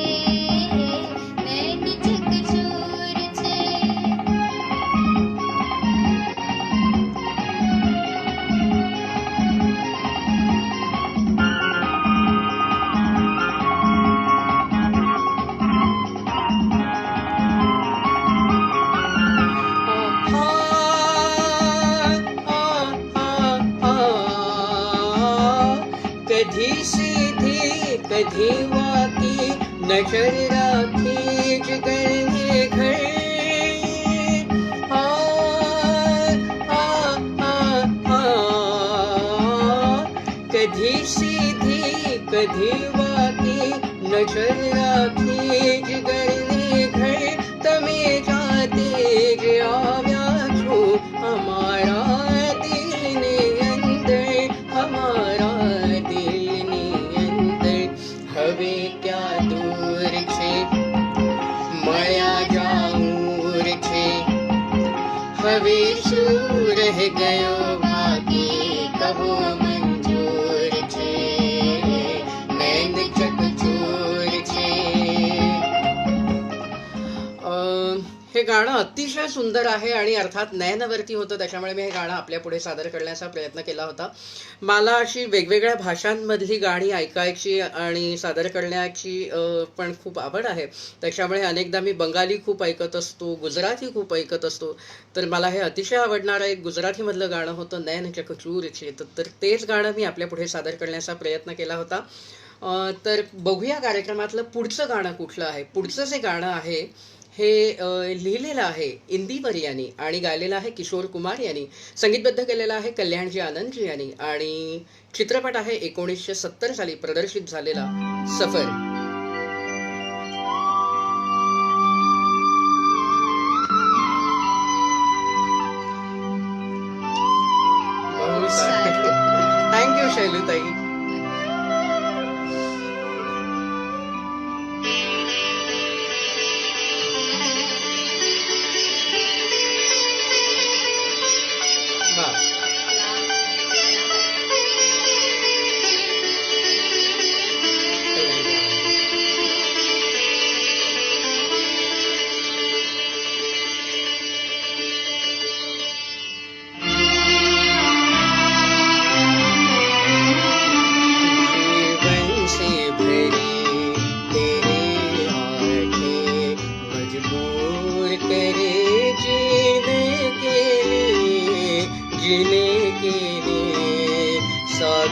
નૈન ચકચૂર છે. कधी सीधी कधी वाकी नजर राखी जिगर ये घर. कधी सीधी कधी वाकी नजर राखी जिगर ये घर. તમે જાતે જ આવ્યા છો અમારા દિલની અંદર, અમારા દિલની અંદર. હવે ક્યાં દૂર છે મળ્યા જાઉર છે, હવે શું રહ ગયો બાકી કહો મંજૂર છે. નૈન ચકચૂર છે. हे गाणं अतिशय सुंदर आहे आणि अर्थात नयनवरती होतं, त्याच्यामुळे मी हे गाणं आपल्या पुढे सादर करण्याचा प्रयत्न केला होता. मला अशी वेगवेगळ्या भाषांमधली गाणी ऐकायची आणि सादर करण्याची पण खूप आवड आहे. त्याच्यामुळे अनेकदा मी बंगाली खूप ऐकत असतो, गुजराती खूप ऐकत असतो. तर मला हे अतिशय आवडणारं एक गुजरातीमधलं गाणं होतं नैन चकचूरचे. तर तेच गाणं मी आपल्या पुढे सादर करण्याचा प्रयत्न केला होता. तर बघूया कार्यक्रमातलं पुढचं गाणं कुठलं आहे. पुढचं जे गाणं आहे हे लिहिलेलं आहे इंदिवर यांनी आणि गायलेलं आहे किशोर कुमार यांनी. संगीतबद्ध केलेलं आहे कल्याणजी आनंदजी यांनी. आणि चित्रपट आहे 1970 साली प्रदर्शित झालेला सफर. थँक्यू शैलूताई.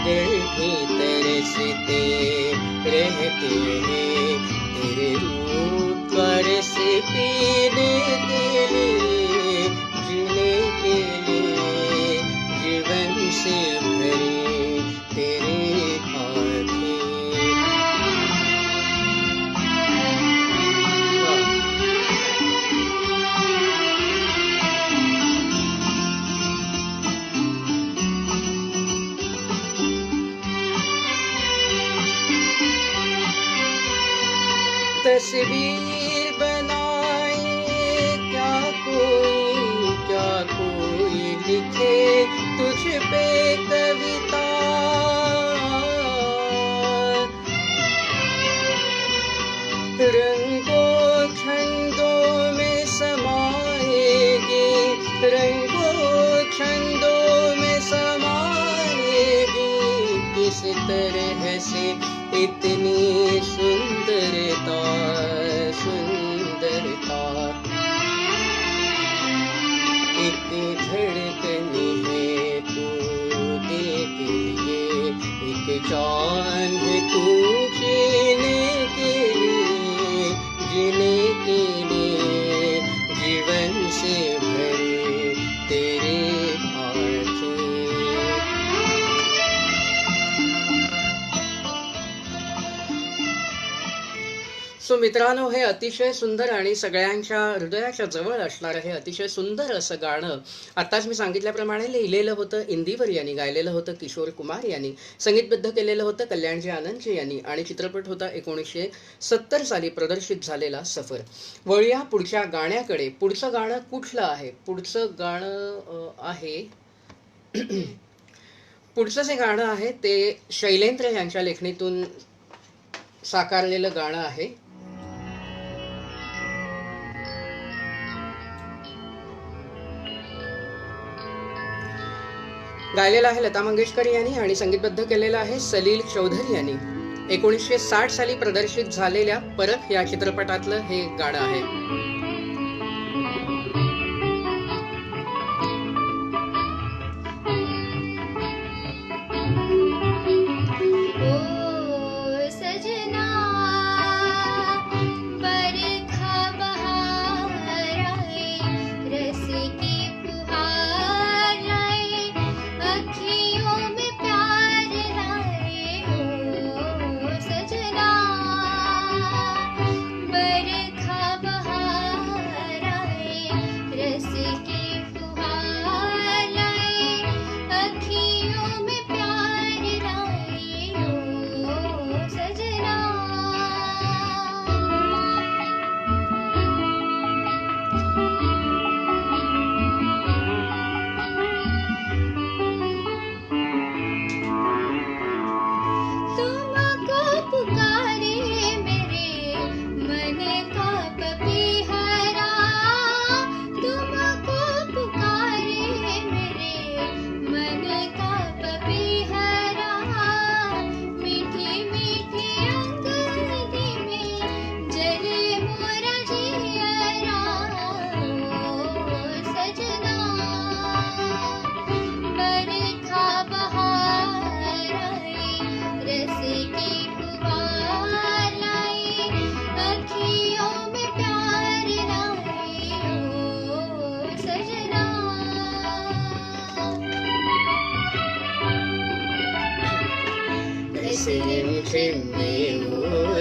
पागल भी तरसते रहते हैं तेरे रूप का रस पीने के लिए, जीने के लिए जीवन से भरे तेरे आँखें। वाह! तस्वीर बनाए क्या कोई लिखे तुझ पे कविता, रंगों छंदों में समाएगी, रंगों छंदों में समाएगी, किस तरह से इतनी सुंदरता सुंदरता। एक धड़कन है तू दिल के लिए, एक जान है तू जीने के लिए, जीने के लिए जीवन से भरे तेरे आँखें। सो मित्रांनो, हे अतिशय सुंदर आणि सगळ्यांच्या हृदयाच्या जवळ असणारं हे अतिशय सुंदर असं गाणं आत्ताच मी सांगितल्याप्रमाणे लिहिलेलं होतं इंदिवर यांनी, गायलेलं होतं किशोर कुमार यांनी, संगीतबद्ध केलेलं होतं कल्याणजी आनंदजी यांनी आणि चित्रपट होता 1970 साली प्रदर्शित झालेला सफर। वळूया पुढच्या गाण्याकडे। पुढचं गाणं कुठलं आहे? पुढचं गाणं आहे पुढचं जे गाणं आहे ते शैलेंद्र यांच्या लेखणीतून साकारलेलं गाणं आहे। गायलेलं आहे लता मंगेशकर यांनी आणि संगीतबद्ध केलेलं आहे सलील चौधरी यांनी। 1960 साली प्रदर्शित झालेल्या परख या चित्रपटातलं हे गाणं आहे।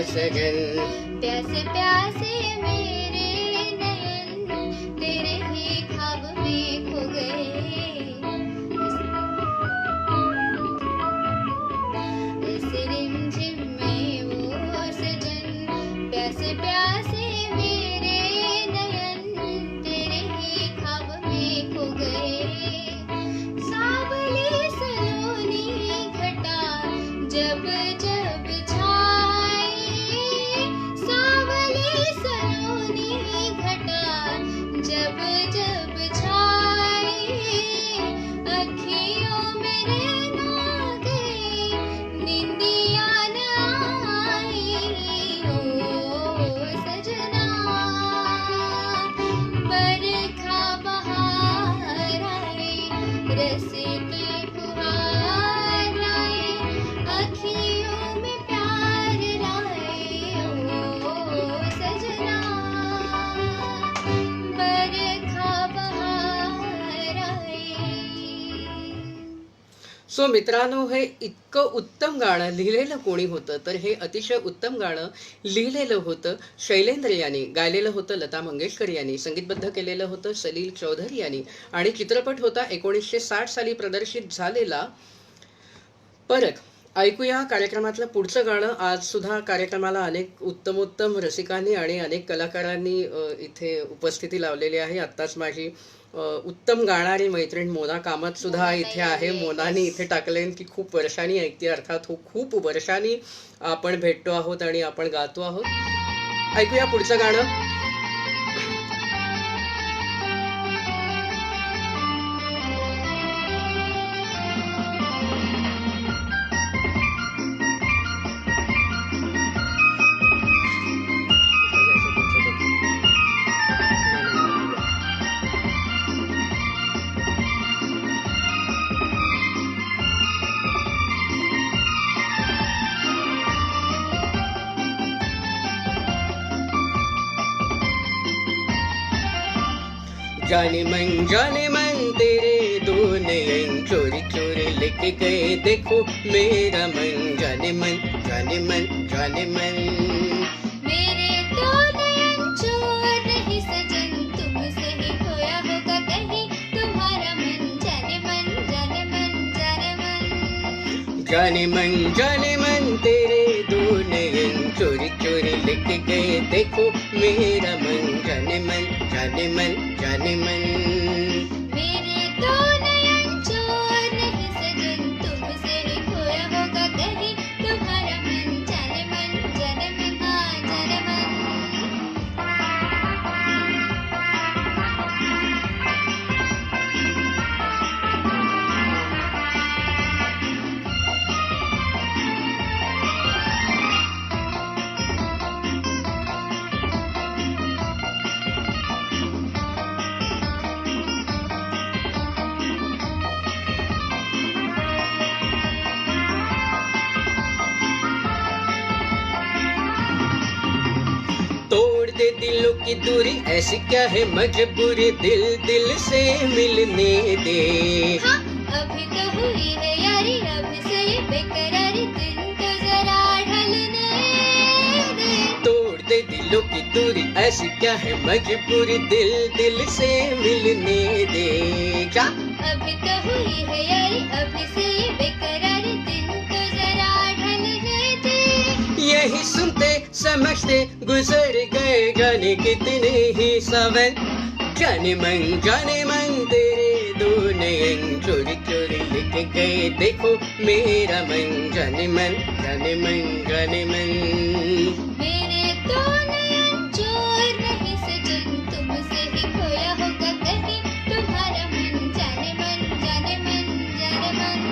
सजन प्यासे प्यासे मेरे नयन तेरे ही ख्वाब में खो गए। इस रिमझिम में वो सजन प्यासे प्यासे मेरे नयन तेरे ही ख्वाब में खो गए। सावली सलोनी घटा जब जब जब जब छाए अखियों में रहना गई निंदिया न आई ओ सजना। सो मित्रांनो, हे इतकं उत्तम गाणं लिहिलेलं कोणी होतं, तर हे अतिशय उत्तम गाणं लिहिलेलं होतं शैलेंद्र यांनी, गायलेलं होतं लता मंगेशकर यांनी, संगीतबद्ध केलेलं होतं सलील चौधरी यांनी आणि चित्रपट होता 1960 साली प्रदर्शित झालेला परत. ऐकूया कार्यक्रमातलं पुढचं गाणं. आज सुद्धा कार्यक्रमाला अनेक उत्तमोत्तम रसिकांनी आणि अनेक कलाकारांनी इथे उपस्थिती लावलेली आहे. आत्ताच माझी उत्तम गाणारी मैत्रीण मोना कामत सुद्धा इथे आहे. मोनाने इथे टाकले की खूप वर्षांनी ऐकते, अर्थात खूप वर्षांनी आपण भेटतो आहोत आणि आपण गातो आहोत. ऐकूया पुढचं गाणं. जाने मन तेरे दो नयन चोरी चोरी लेके गए देखो मेरा मन. जाने मन जाने मन जाने मन. मेरे दो नयन चोर नहीं सजन, तुमसे ही खोया होगा कहीं तुम्हारा मन. जाने मन जाने मन जाने मन. जाने मन तेरे दो नयन चोरी चोरी लेके गए देखो मेरा मन. जाने मन जाने मन जाने मन. मेरे दो नयन चोर नहीं सजन, तुमसे ही खोया होगा कहीं तुम्हारा मन. जाने मन हाँ जाने मन. तोड़ दे दिलों की दूरी, ऐसी क्या है मजबूरी, दिल दिल से मिलने दे. हाँ अभी तो हुई है यारी, अभी से ये बेकरारी, दिन तो जरा ढलने दे. तोड़ दे दिलों की दूरी, ऐसी क्या है मजबूरी, दिल दिल से मिलने दे. क्या अभी तो हुई है यारी, अभी से ये बेकरारी, दिन तो जरा ढलने दे. यही सुनते समझते गुजर गए जाने कितने ही सावन. जाने मन तेरे दो नयन चोरी चोरी लेके गए देखो मेरा मन. जाने मन जाने मन जाने मन. मेरे दो नयन चोर नहीं सजन, तुमसे ही खोया होगा कहीं तुम्हारा मन. जाने मन जाने मन जाने मन.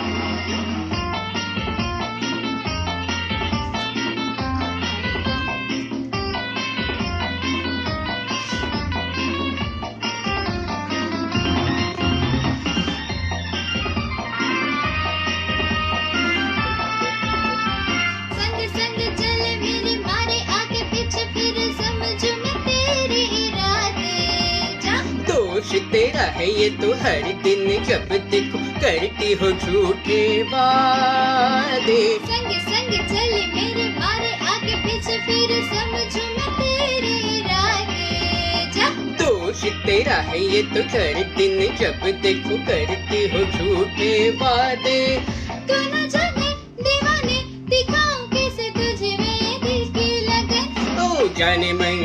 संग संग चले मेरे मारे आगे पीछे, फिर समझ में तेरे इरादे. जा दोष तेरा है ये तो हर दिन जब देखो करती हो झूठे वादे. संग संग चले मेरे मारे आगे पीछे, फिर समझ में तेरे इरादे. जा दोष तेरा है ये तो हर दिन जब देखो करती हो झूठे वादे. तू न जाने दीवाने, दिखाऊं कैसे तुझे मैं दिल की लगन. ओ जाने मन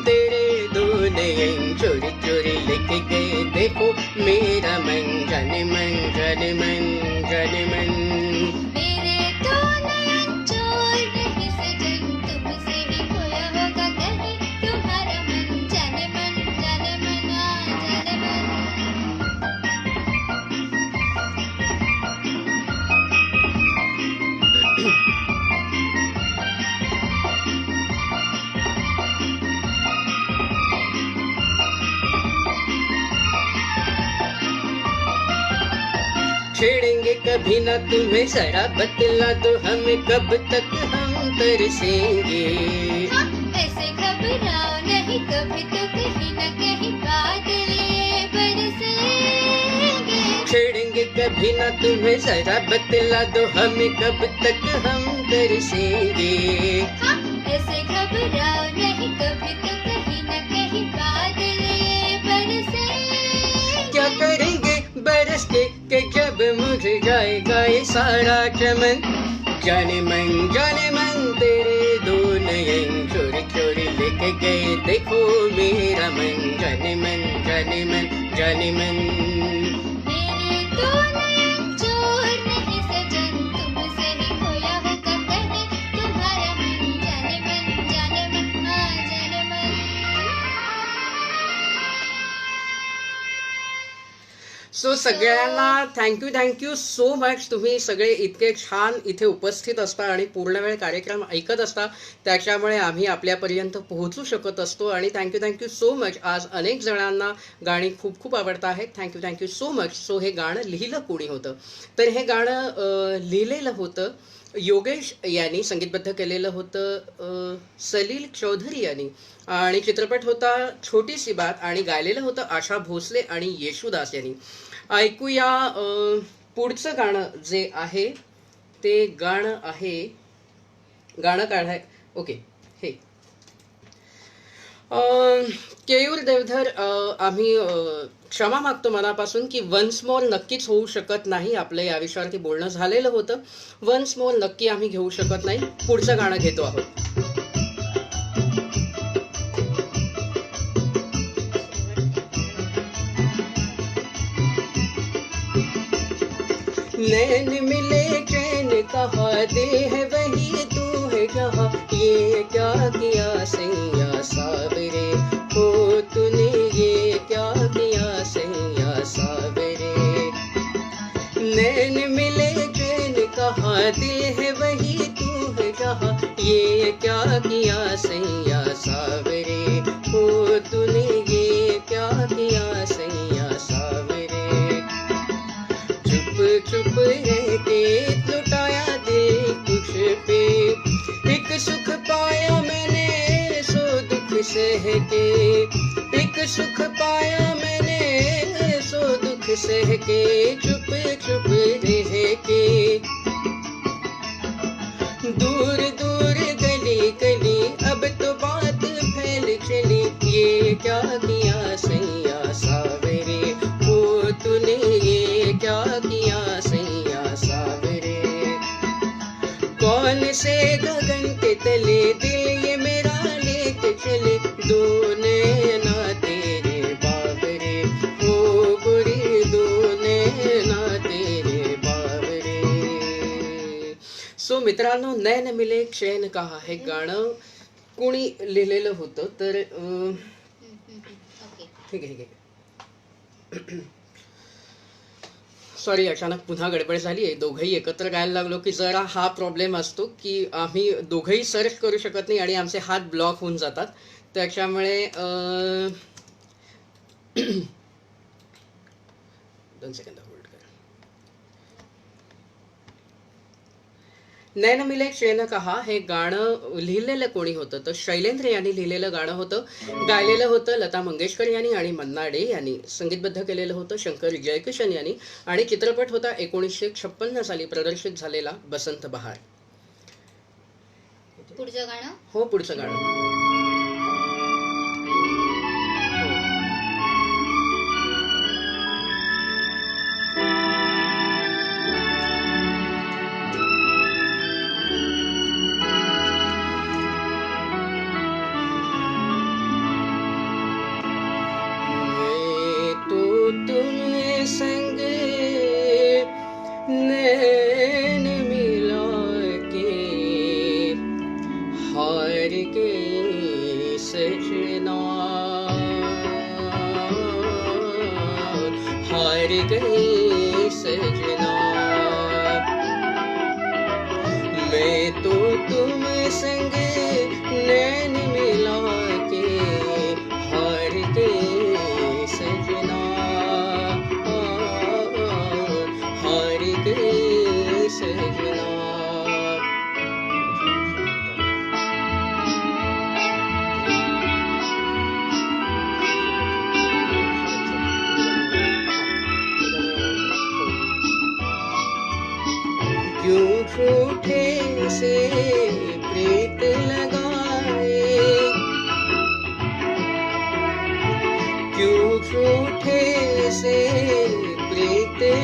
तेरे दो नयन चोरी चोरी लेके गए देखो मेरा मन. जाने मन जाने मन जाने मन. मेरे दो नयन चोर नहीं सजन, तुमसे ही खोया होगा कहीं तुम्हारा मन. जाने मन हाँ जाने मन. छेड़ेंगे कभी ना तुम्हें, जरा बतला दो हमें कब तक हम तरसेंगे. हाँ, ऐसे घबराओ नहीं, कभी तो कहीं न कहीं बादल बरसेंगे. छेड़ेंगे कभी भी ना तुम्हें जरा बतला दो हमें कब तक हम तरसेंगे। हाँ, ऐसे घबराओ नहीं, कभी तो कहीं न कहीं बादल ये बरसेंगे। क्या करेंगे बरस के जब मुझे जाएगा ये सारा चमन। जाने मन तेरे दो नयन चोरी चोरी लेके गए देखो मेरा मन। जाने मन जाने मन जाने मन। मेरे दो नयन चोर नहीं सजन, तुमसे ही खोया होगा कहीं तुम्हारा मन। जाने मन, हाँ जाने मन। सो सगळ्यांना थँक्यू सो मच. तुम्ही सगळे इतके छान इथे उपस्थित असता आणि पूर्ण वेळ कार्यक्रम ऐकत असता, त्याच्यामुळे आम्ही आपल्यापर्यंत पोहोचू शकत असतो. आणि थँक्यू सो मच. आज अनेक जणांना गाणी खूप खूप आवडत आहेत. Thank you so much. सो हे गाणं लिहिलं कोणी होतं, तर हे गाणं लिहिलेलं होतं योगेश यांनी, संगीतबद्ध केलेलं होतं सलील चौधरी यांनी, आणि चित्रपट होता छोटी सी बात, आणि गायलेलं होतं आशा भोसले आणि येशुदास यांनी. ऐकूया पुढचं गाणं जे आहे ते गाणं आहे, गाणं काढाय ओके हे केयूर देवधर. आम्ही क्षमा मागतो मनापासून की वन्स मोर नक्कीच होऊ शकत नाही. आपलं या विषयावरती बोलणं झालेलं होतं. वन्स मोर नक्की आम्ही घेऊ शकत नाही. पुढचं गाणं घेतो आहोत. नैन मिले चैन कहा, दिल है वही तू है जहाँ, ये क्या किया सैया सावरे, हो तूने ये क्या किया सैया सावरे. नैन मिले चैन कहा, दिल है वही तू है जहाँ, ये क्या किया सैया सावरे, हो तूने ये क्या किया सैया सावरे. चुप रह के लुटाया दिल कुछ पे, एक सुख पाया मैंने सो दुख सह के, एक सुख पाया मैंने सो दुख सह के. चुप रह के दूर गली गली अब तो बात फैल चली, ये क्या किया सैया सावरे, हो तूने ये क्या किया सैया सावरे. कौन से गगन के तले दिल ये मेरा लेके चले, दो नैना तेरे बाबरे, हो गोरी दो नैना तेरे बाबरे. सो मित्रांनो, नैन मिले चैन कहा हे गाणं कोणी लिहिलेलं होतं, तर ठीक आहे सॉरी, अचानक पुन्हा गडबड झाली आहे. दोघंही एकत्र गायला लागलो की जरा हा प्रॉब्लेम असतो की आम्ही दोघंही सर्च करू शकत नाही आणि आमचे हात ब्लॉक होऊन जातात. त्याच्यामुळे 2 सेकंद होल्ड कर. नैन मिले चैन कहा हे गाणं लिहिलेलं कोणी होतं, तर शैलेंद्र यांनी लिहिलेलं गाणं होतं. गायलेलं होतं लता मंगेशकर यांनी आणि मन्ना डे यांनी. संगीतबद्ध केलेलं होतं शंकर जयकिशन यांनी, आणि चित्रपट होता 1956 साली प्रदर्शित झालेला बसंत बहार. पुढचं गाणं हो, पुढचं गाणं तुम संग नैन मिला के हार गई सजना, हार गई सजना. मैं तो तुम संग नैन मिला के हार गई सजना, हार गई सजना.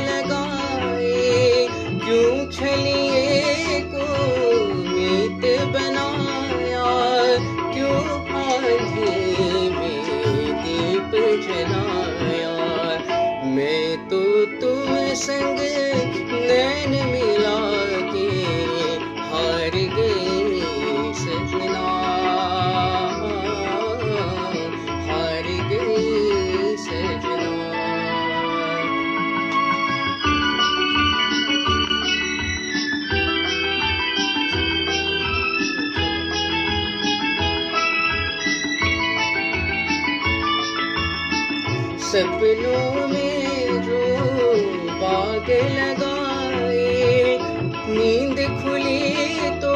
लगाए, क्यों छलिए को मीत बनाया, क्यों आंधी में दीप जलाया। मैं तो तुम संग नैन मिला के हार गई सजना, हार गई सजना। सपनों में जो बाग लगाए, नींद खुली तो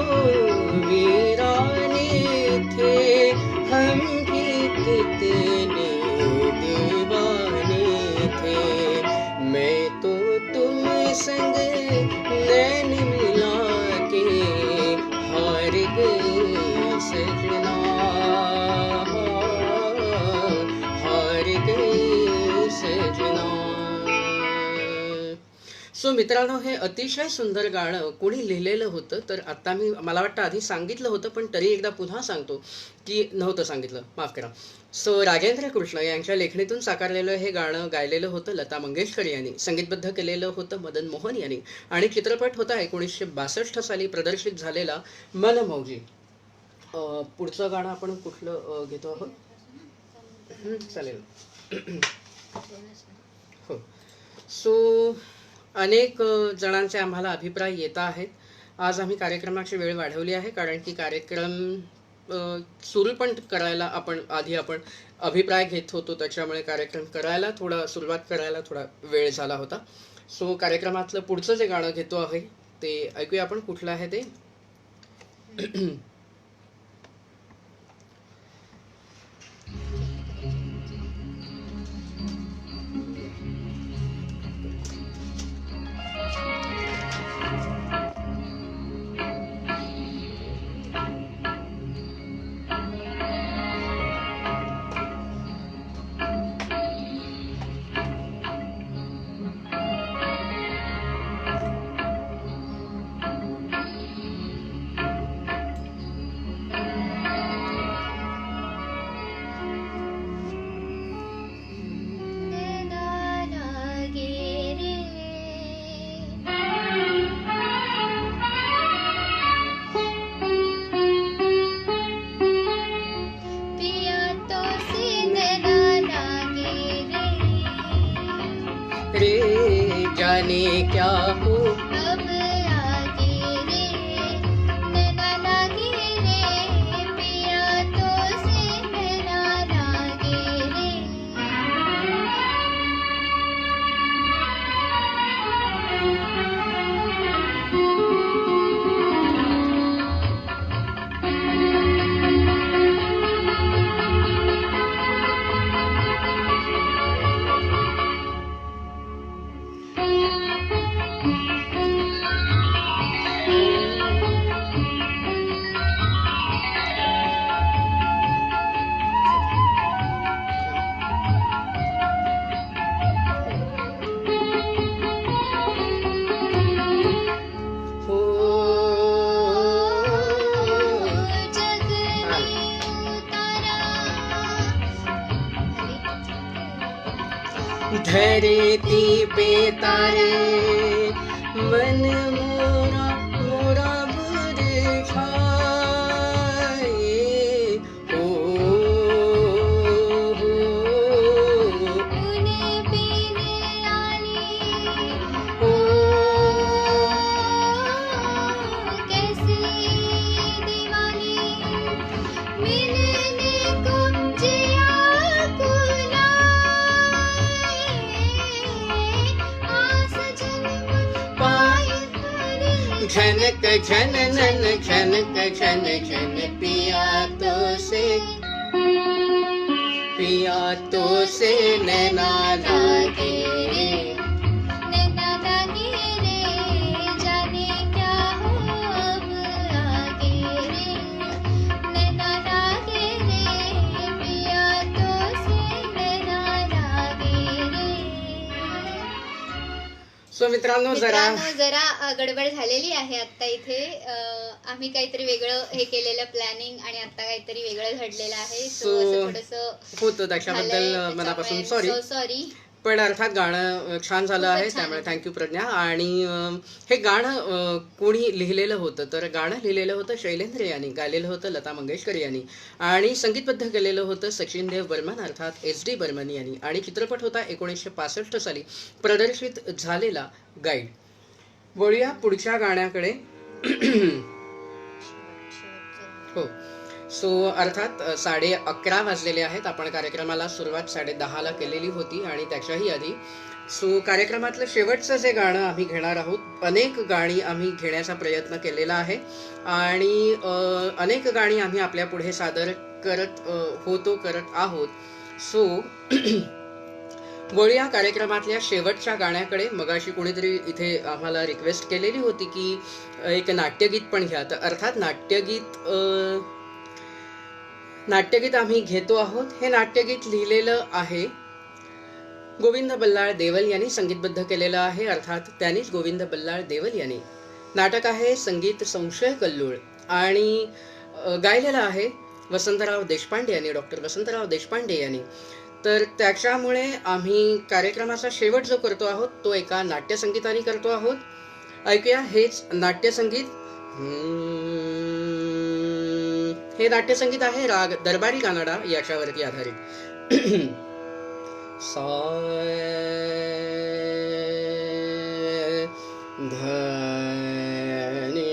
वीराने थे, हम भी कितने दीवाने थे। मैं तो तुम संग नैन मिला के हार गई सजना, हार गई सजना। सो मित्रांनो, हे अतिशय सुंदर गाणं कोणी लिहिलेलं होतं तर आता मला वाटतं आधी सांगितलं होतं, पण तरी एकदा पुन्हा सांगतो की नव्हतं सांगितलं, माफ करा. सो राजेंद्र कृष्ण यांच्या लेखणीतून साकारलेलं हे गाणं गायलेलं होतं लता मंगेशकर यांनी, संगीतबद्ध केलेलं होतं मदन मोहन यांनी, आणि चित्रपट होता 1962 साली प्रदर्शित झालेला मनमौजी. पुढचं गाणं आपण कुठलं घेतो आहोत? चालेल. हो. सो अनेक जणांचे आम्हाला अभिप्राय येत आहेत. आज आम्ही कार्यक्रमाची वेळ वाढवली आहे कारण की कार्यक्रम सुरू पण करायला आपण अभिप्राय घेत होतो, त्याच्यामुळे कार्यक्रम करायला सुरुवात करायला थोडा वेळ झाला होता. सो कार्यक्रमातलं पुढचं जे गाणं घेतो आहे ते ऐकूया आपण. कुठलं आहे ते? रे जाने क्या हो अब आगे रे, नैना लागे रे, पिया तो से नैना लागे रे। धरती पे तारे मन मोरा मोरा बुरझाए, ओ उन्हें पीने आली, ओ कैसी दिवाली, मिलने को जिया झनक झननन झनक झन झन पिया तो से नैना लागे रे, नैना लागे रे, जाने क्या हो अब आगे रे, नैना लागे रे, पिया तो से नैना लागे रे। सो मित्रांनो जरा गडबड झालेली आहे आता इथे. आम्ही काहीतरी वेगळं हे केलेलं प्लॅनिंग आणि आता काहीतरी वेगळं घडलेलं आहे. So, थोडस होतं त्याच्याबद्दल मनापासून सॉरी. पण अर्थात गाणं छान झालं आहे, खूपच छान त्यामुळे आहे. थँक्यू प्रज्ञा. आणि हे गाणं कोणी लिहिलेलं होतं, तर गाणं लिहिलेलं होतं शैलेंद्र यांनी, गायलेलं होतं लता मंगेशकर यांनी आणि संगीतबद्ध केलेलं होतं सचिन देव बर्मन अर्थात SD बर्मन यांनी. आणि चित्रपट होता 1965 साली प्रदर्शित झालेला गाईड. वळूया पुढच्या गाण्याकडे. हो. सो अर्थात 11:30 वाजलेले आहेत. आपण कार्यक्रमाला सुरुवात 10:30ला केलेली होती आणि त्याच्याही आधी. सो कार्यक्रमातलं शेवटचं जे गाणं आम्ही घेणार आहोत, अनेक गाणी आम्ही घेण्याचा प्रयत्न केलेला आहे आणि अनेक गाणी आम्ही आपल्या पुढे सादर करत आहोत. सो वळूया कार्यक्रमातल्या शेवटच्या गाण्याकडे. मगाशी कोणीतरी इथे आम्हाला रिक्वेस्ट केलेली होती की एक नाट्यगीत पण घ्या, तर अर्थात नाट्यगीत आम्ही घेतो आहोत. हे नाट्यगीत लिहिलेलं आहे गोविंद बल्लाळ देवल यांनी, संगीतबद्ध केलेलं आहे अर्थात त्यांनीच गोविंद बल्लाळ देवल यांनी. नाटक आहे संगीत संशय कल्लोळ आणि गायलेलं आहे वसंतराव देशपांडे यांनी, डॉक्टर वसंतराव देशपांडे यांनी. तर त्याच्यामुळे आम्ही कार्यक्रमाचा शेवट जो करतो आहोत तो एका नाट्यसंगीताने करतो आहोत. ऐकूया हेच नाट्यसंगीत. हे नाट्यसंगीत आहे राग दरबारी कानडा याच्यावरती आधारित. साय धनी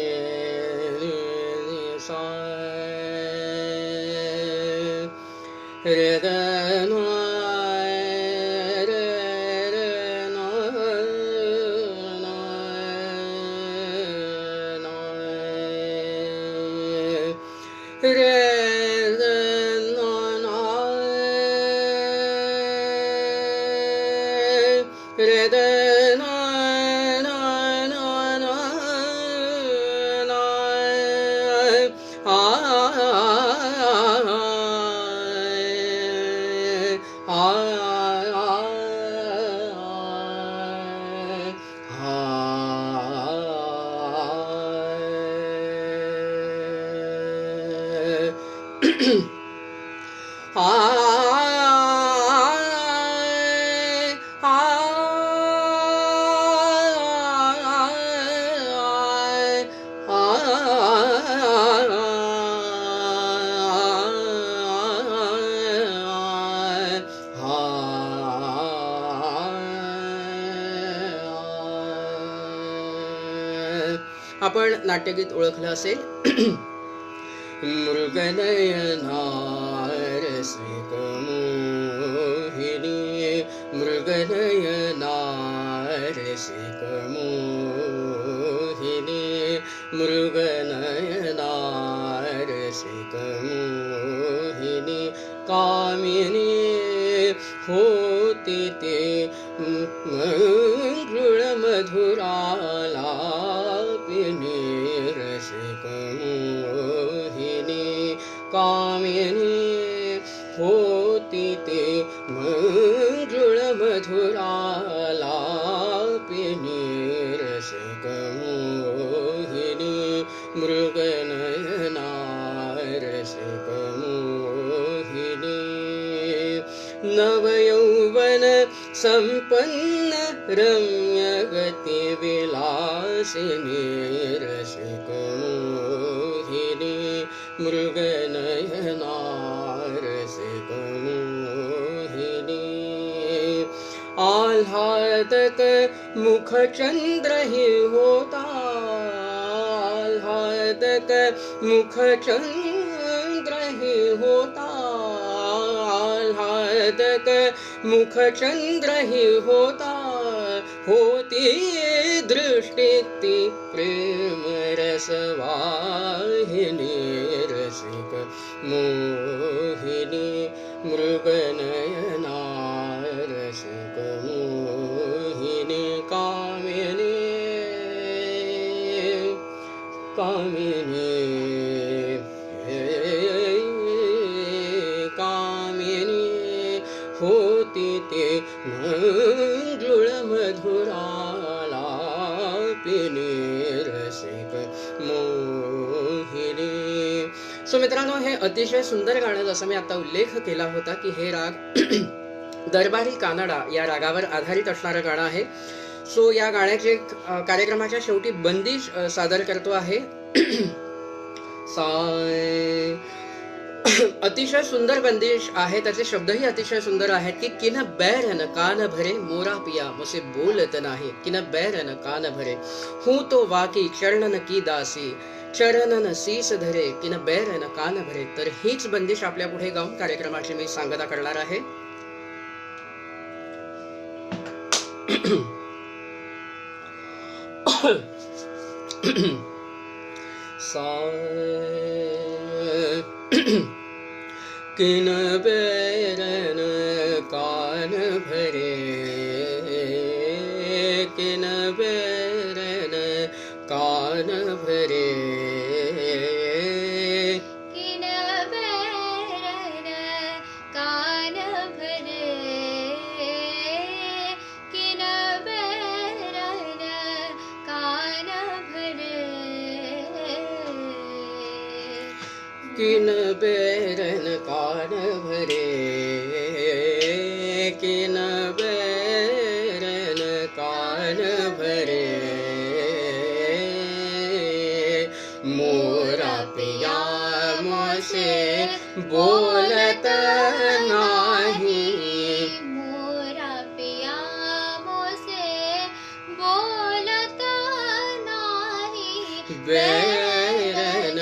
आपण नाट्यगीत ओळखलं असेल. मृगनयनारसिकमोहिनी मृगनयनारसिकमोहिनी मृगनयनारसिकमोहिनी कामिनी होती ते मंगळमधुरालापिनी रसिकमोहिनी कामिनी होती ते मंगळमधुरालापिनी रसिकमोहिनी मृगनयना रसिकमोहिनी नवयौवन संपन्न रम्यगति विलासिनी रसिकमोहिनी मृगनयना रसिकमोहिनी आह्लादक मुखचंद्र ही होता आह्लादक मुखचंद्र ही होता आह्लादक मुखचंद्र ही होता होती दृष्टी ती प्रेम रसवाहिनी रसिक मोहिनी मृगनयना रसिक मोहिनी कामिनी कामिनी कामिनी होती ते मंजुळ मधुराला रसिक मोहिनी. सो मित्रांनो, हे अतिशय सुंदर गाणं, जसं मी आता उल्लेख केला होता की हे राग दरबारी कानडा या रागावर आधारित असणारं गाणं आहे. सो या गाण्याचे कार्यक्रमाच्या शेवटी बंदिश सादर करतो आहे. साय अतिशय सुंदर बंदिश आहे, त्याचे शब्दही अतिशय सुंदर आहेत की किन बैरन कान भरे मोरा पिया मुझसे बोलत नाही, किन बैरन कान भरे हूँ तो वाकी चरणन की दासी, चरणन शीस धरे किन बैरन कान भरे. तर हीच बंदिश आपल्या पुढे गाऊन कार्यक्रमाची मी सांगता करणार आहे. किन बैरन कान भरे, किन बैरन कान भरे, किन बैरन कान भरे, किन बैरन कान भरे, किन बैरन कान भरे, किन बैरन कान भरे, मोरा पिया मुझसे बोलत नाही, मोरा पिया मुझसे बोलत नाही, बैरन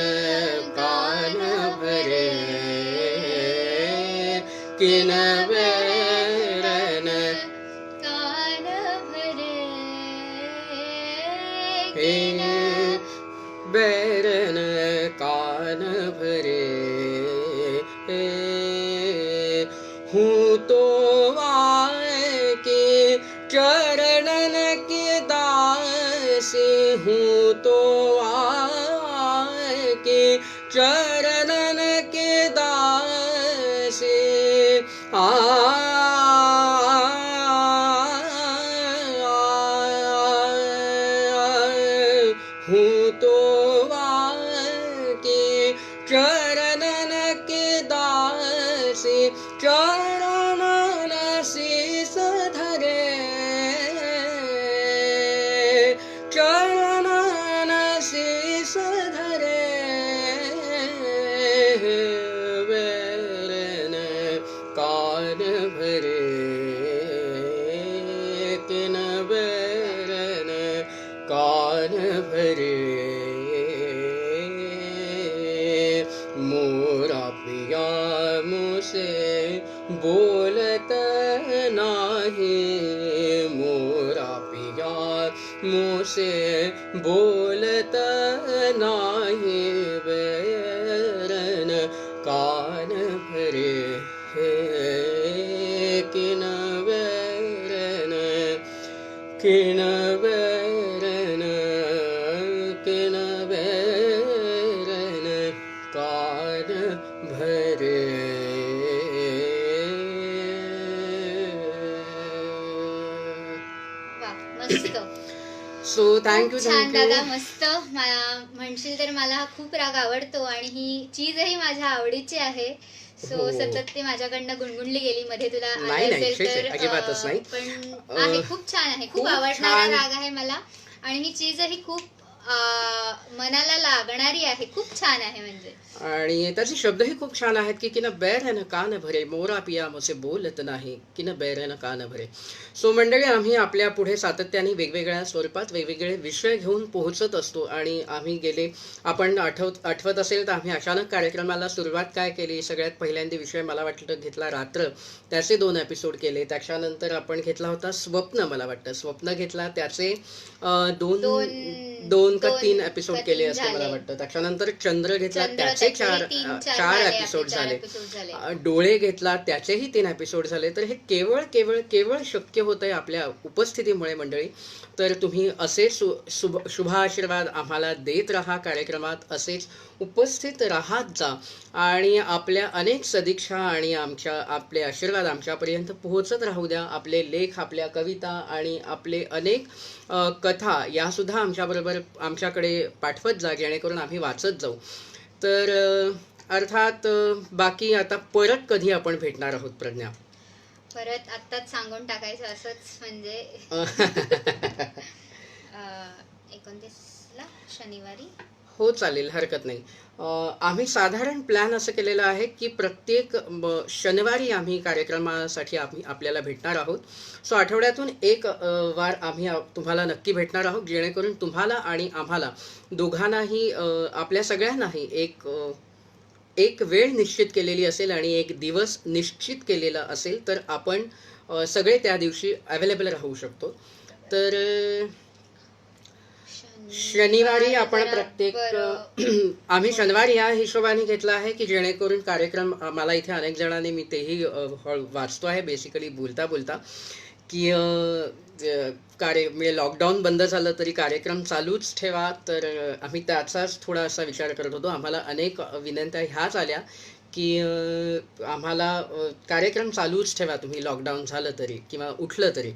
कान भरे, किन बैरन कान भरे, किन बैरन कान भरे. हूँ तो आए के चरणन के दासी, हूँ तो आए के चरणन के दासी. हूँ तो आके चरणन के दासी, चरणन शीस धरे, चरणन शीस धरे, बैरन कान भरे, किन बैरन कान भरे, मोरा पिया मुझसे बोलत नाही, मोरा पिया मुझसे बोलत नाही, बैरन कान भरे, किन बैरन, किन बैरन, किन बैरन कान भरे. वा, मस्त. सो थँक्यू छान थँक्यू. दादा, मस्त. म्हणशील तर मला हा खूप राग आवडतो आणि ही चीजही माझ्या आवडीची आहे. सो हो. सतत ती माझ्याकडनं गुणगुणली गेली, मध्ये तुला आलं नाही, नाही, असेल छे, छे, तर अजिबातच नाही. पण आहे, खूप छान आहे, खूप खूप आवडणारा छान. राग आहे मला. आणि ही चीजही खूप मनाला लागणारी आहे, खूप छान आहे म्हणजे. आणि त्याचे शब्दही खूप छान आहेत की किन बैरन कान भरे, मोरा पिया मुझसे बोलत नाही, किन बैरन कान भरे. सो मंडळी, आम्ही आपल्या पुढे सातत्याने वेगवेगळ्या स्वरूपात वेगवेगळे विषय घेऊन पोहोचत असतो. आणि आम्ही आपण आठवत असेल तर आम्ही अचानक कार्यक्रमाला सुरुवात काय केली, सगळ्यात पहिल्यांदा विषय मला वाटतं घेतला रात्र, त्याचे 2 एपिसोड केले. त्याच्यानंतर आपण घेतला होता स्वप्न, मला वाटतं स्वप्न घेतला, त्याचे दोन का 3 एपिसोड केले असते मला वाटतं. त्याच्यानंतर चंद्र घेतला, त्याचे 4 एपिसोड झाले. डोळे घेतला, त्याचेही 3 एपिसोड झाले. तर हे केवळ केवळ केवळ शक्य होतंय आपल्या उपस्थितीमुळे मंडळी. तर तुम्ही असे शुभ आशीर्वाद आम्हाला देत राहा, कार्यक्रमात असेच उपस्थित राहत जा आणि आपल्या अनेक सदिच्छा आणि आपले आशीर्वाद आमच्यापर्यंत पोहोचत राहू द्या. आपले लेख, आपल्या कविता आणि आपले अनेक कथा यासुद्धा आमच्याबरोबर आमच्याकडे पाठवत जा, जेणेकरून आम्ही वाचत जाऊ. तर अर्थात बाकी आता परत कधी आपण भेटणार आहोत प्रज्ञा? परत आत्ताच सांगून टाकायचं असंच म्हणजे 29 ला शनिवारी. हो, चालेल, हरकत नाही. आम्ही साधारण प्लॅन असं केलेलं आहे की प्रत्येक शनिवारी आम्ही कार्यक्रमासाठी आपल्याला भेटणार आहोत. सो आठवड्यातून एक वार आम्ही तुम्हाला नक्की भेटणार आहोत, जेणेकरून तुम्हाला आणि आम्हाला दोघांनाही आपल्या सगळ्यांनाही एक वेळ निश्चित केलेली असेल आणि एक दिवस निश्चित केलेला असेल, तर आपण सगळे त्या दिवशी अवेलेबल राहू शकतो. तर शनिवारी आपण प्रत्येक आम्ही शनिवारी या हिशोबाने घेतला आहे की जेणेकरून कार्यक्रम मला इथे अनेक जणांनी, मी तेही वाचतो आहे बेसिकली बोलता बोलता, की म्हणजे लॉकडाऊन बंद झालं तरी कार्यक्रम चालूच ठेवा. तर आम्ही त्याचाच थोडा असा विचार करत होतो. आम्हाला अनेक विनंत्या ह्याच आल्या की आम्हाला कार्यक्रम चालूच ठेवा तुम्ही, लॉकडाऊन झालं तरी किंवा उठलं तरी.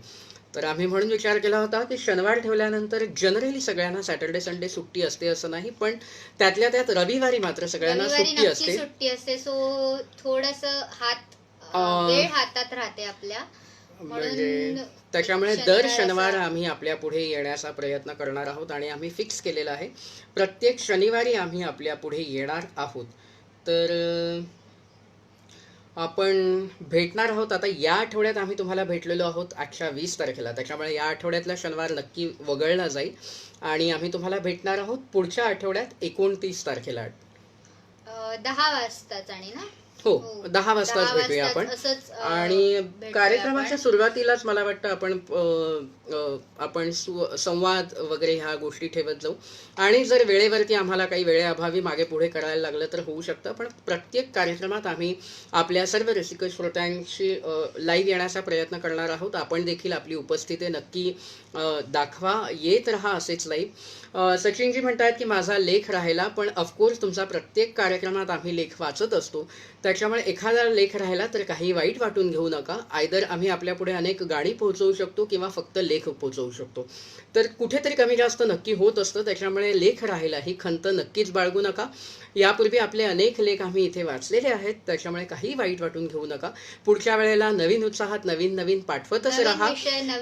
तर आम्ही म्हणून विचार केला होता की शनिवार ठेवल्यानंतर जनरली सगळ्यांना सॅटर्डे संडे सुट्टी असते असं नाही, पण त्यातल्या त्यात रविवारी मात्र सगळ्यांना सुट्टी असते. सो थोडस वेळ हातात राहते आपल्या, म्हणजे त्याच्यामुळे दर शनिवार आम्ही आपल्या पुढे येण्याचा प्रयत्न करणार आहोत आणि आम्ही फिक्स केलेला आहे प्रत्येक शनिवारी आम्ही आपल्या पुढे येणार आहोत. तर आपण भेटणार आहोत. आता या आठवड्यात आम्ही तुम्हाला भेटलेलो आहोत आजच्या 20 तारखेला, त्याच्यामुळे या आठवड्यातला शनिवार नक्की वगळला जाईल आणि आम्ही तुम्हाला भेटणार आहोत पुढच्या आठवड्यात 29 तारखेला 10 वाजताच. आणि ना हो, 10 वाजताच भेटूया आपण. आणि कार्यक्रमाच्या सुरुवातीलाच मला वाटतं आपण संवाद वगैरे ह्या गोष्टी ठेवत जाऊ. आणि जर वेळेवरती आम्हाला काही वेळेअभावी मागे पुढे करायला लागलं तर होऊ शकतं, पण प्रत्येक कार्यक्रमात आम्ही आपल्या सर्व रसिक श्रोत्यांशी लाईव्ह येण्याचा प्रयत्न करणार आहोत. आपण देखील आपली उपस्थिती नक्की दाखवा, येत राहा असेच लाईव्ह. सचिनजी म्हणतात की माझा लेख राहिला, पण ऑफकोर्स तुमचा प्रत्येक कार्यक्रमात आम्ही लेख वाचत असतो, त्याच्यामुळे एखादा लेख राहिला तर काही वाईट वाटून घेऊ नका. आयदर आम्ही आपल्या पुढे अनेक गाणी पोहोचवू शकतो किंवा फक्त लेख पोहोचवू शकतो, तर कुठेतरी कमी जास्त नक्की होत असतं. त्याच्यामुळे लेख राहिला ही खंत नक्कीच बाळगू नका. यापूर्वी आपले अनेक लेख आम्ही इथे वाचलेले आहेत, त्याच्यामुळे काही वाईट वाटून घेऊ नका. पुढच्या वेळेला नवीन उत्साहात नवीन पाठवतच राहा,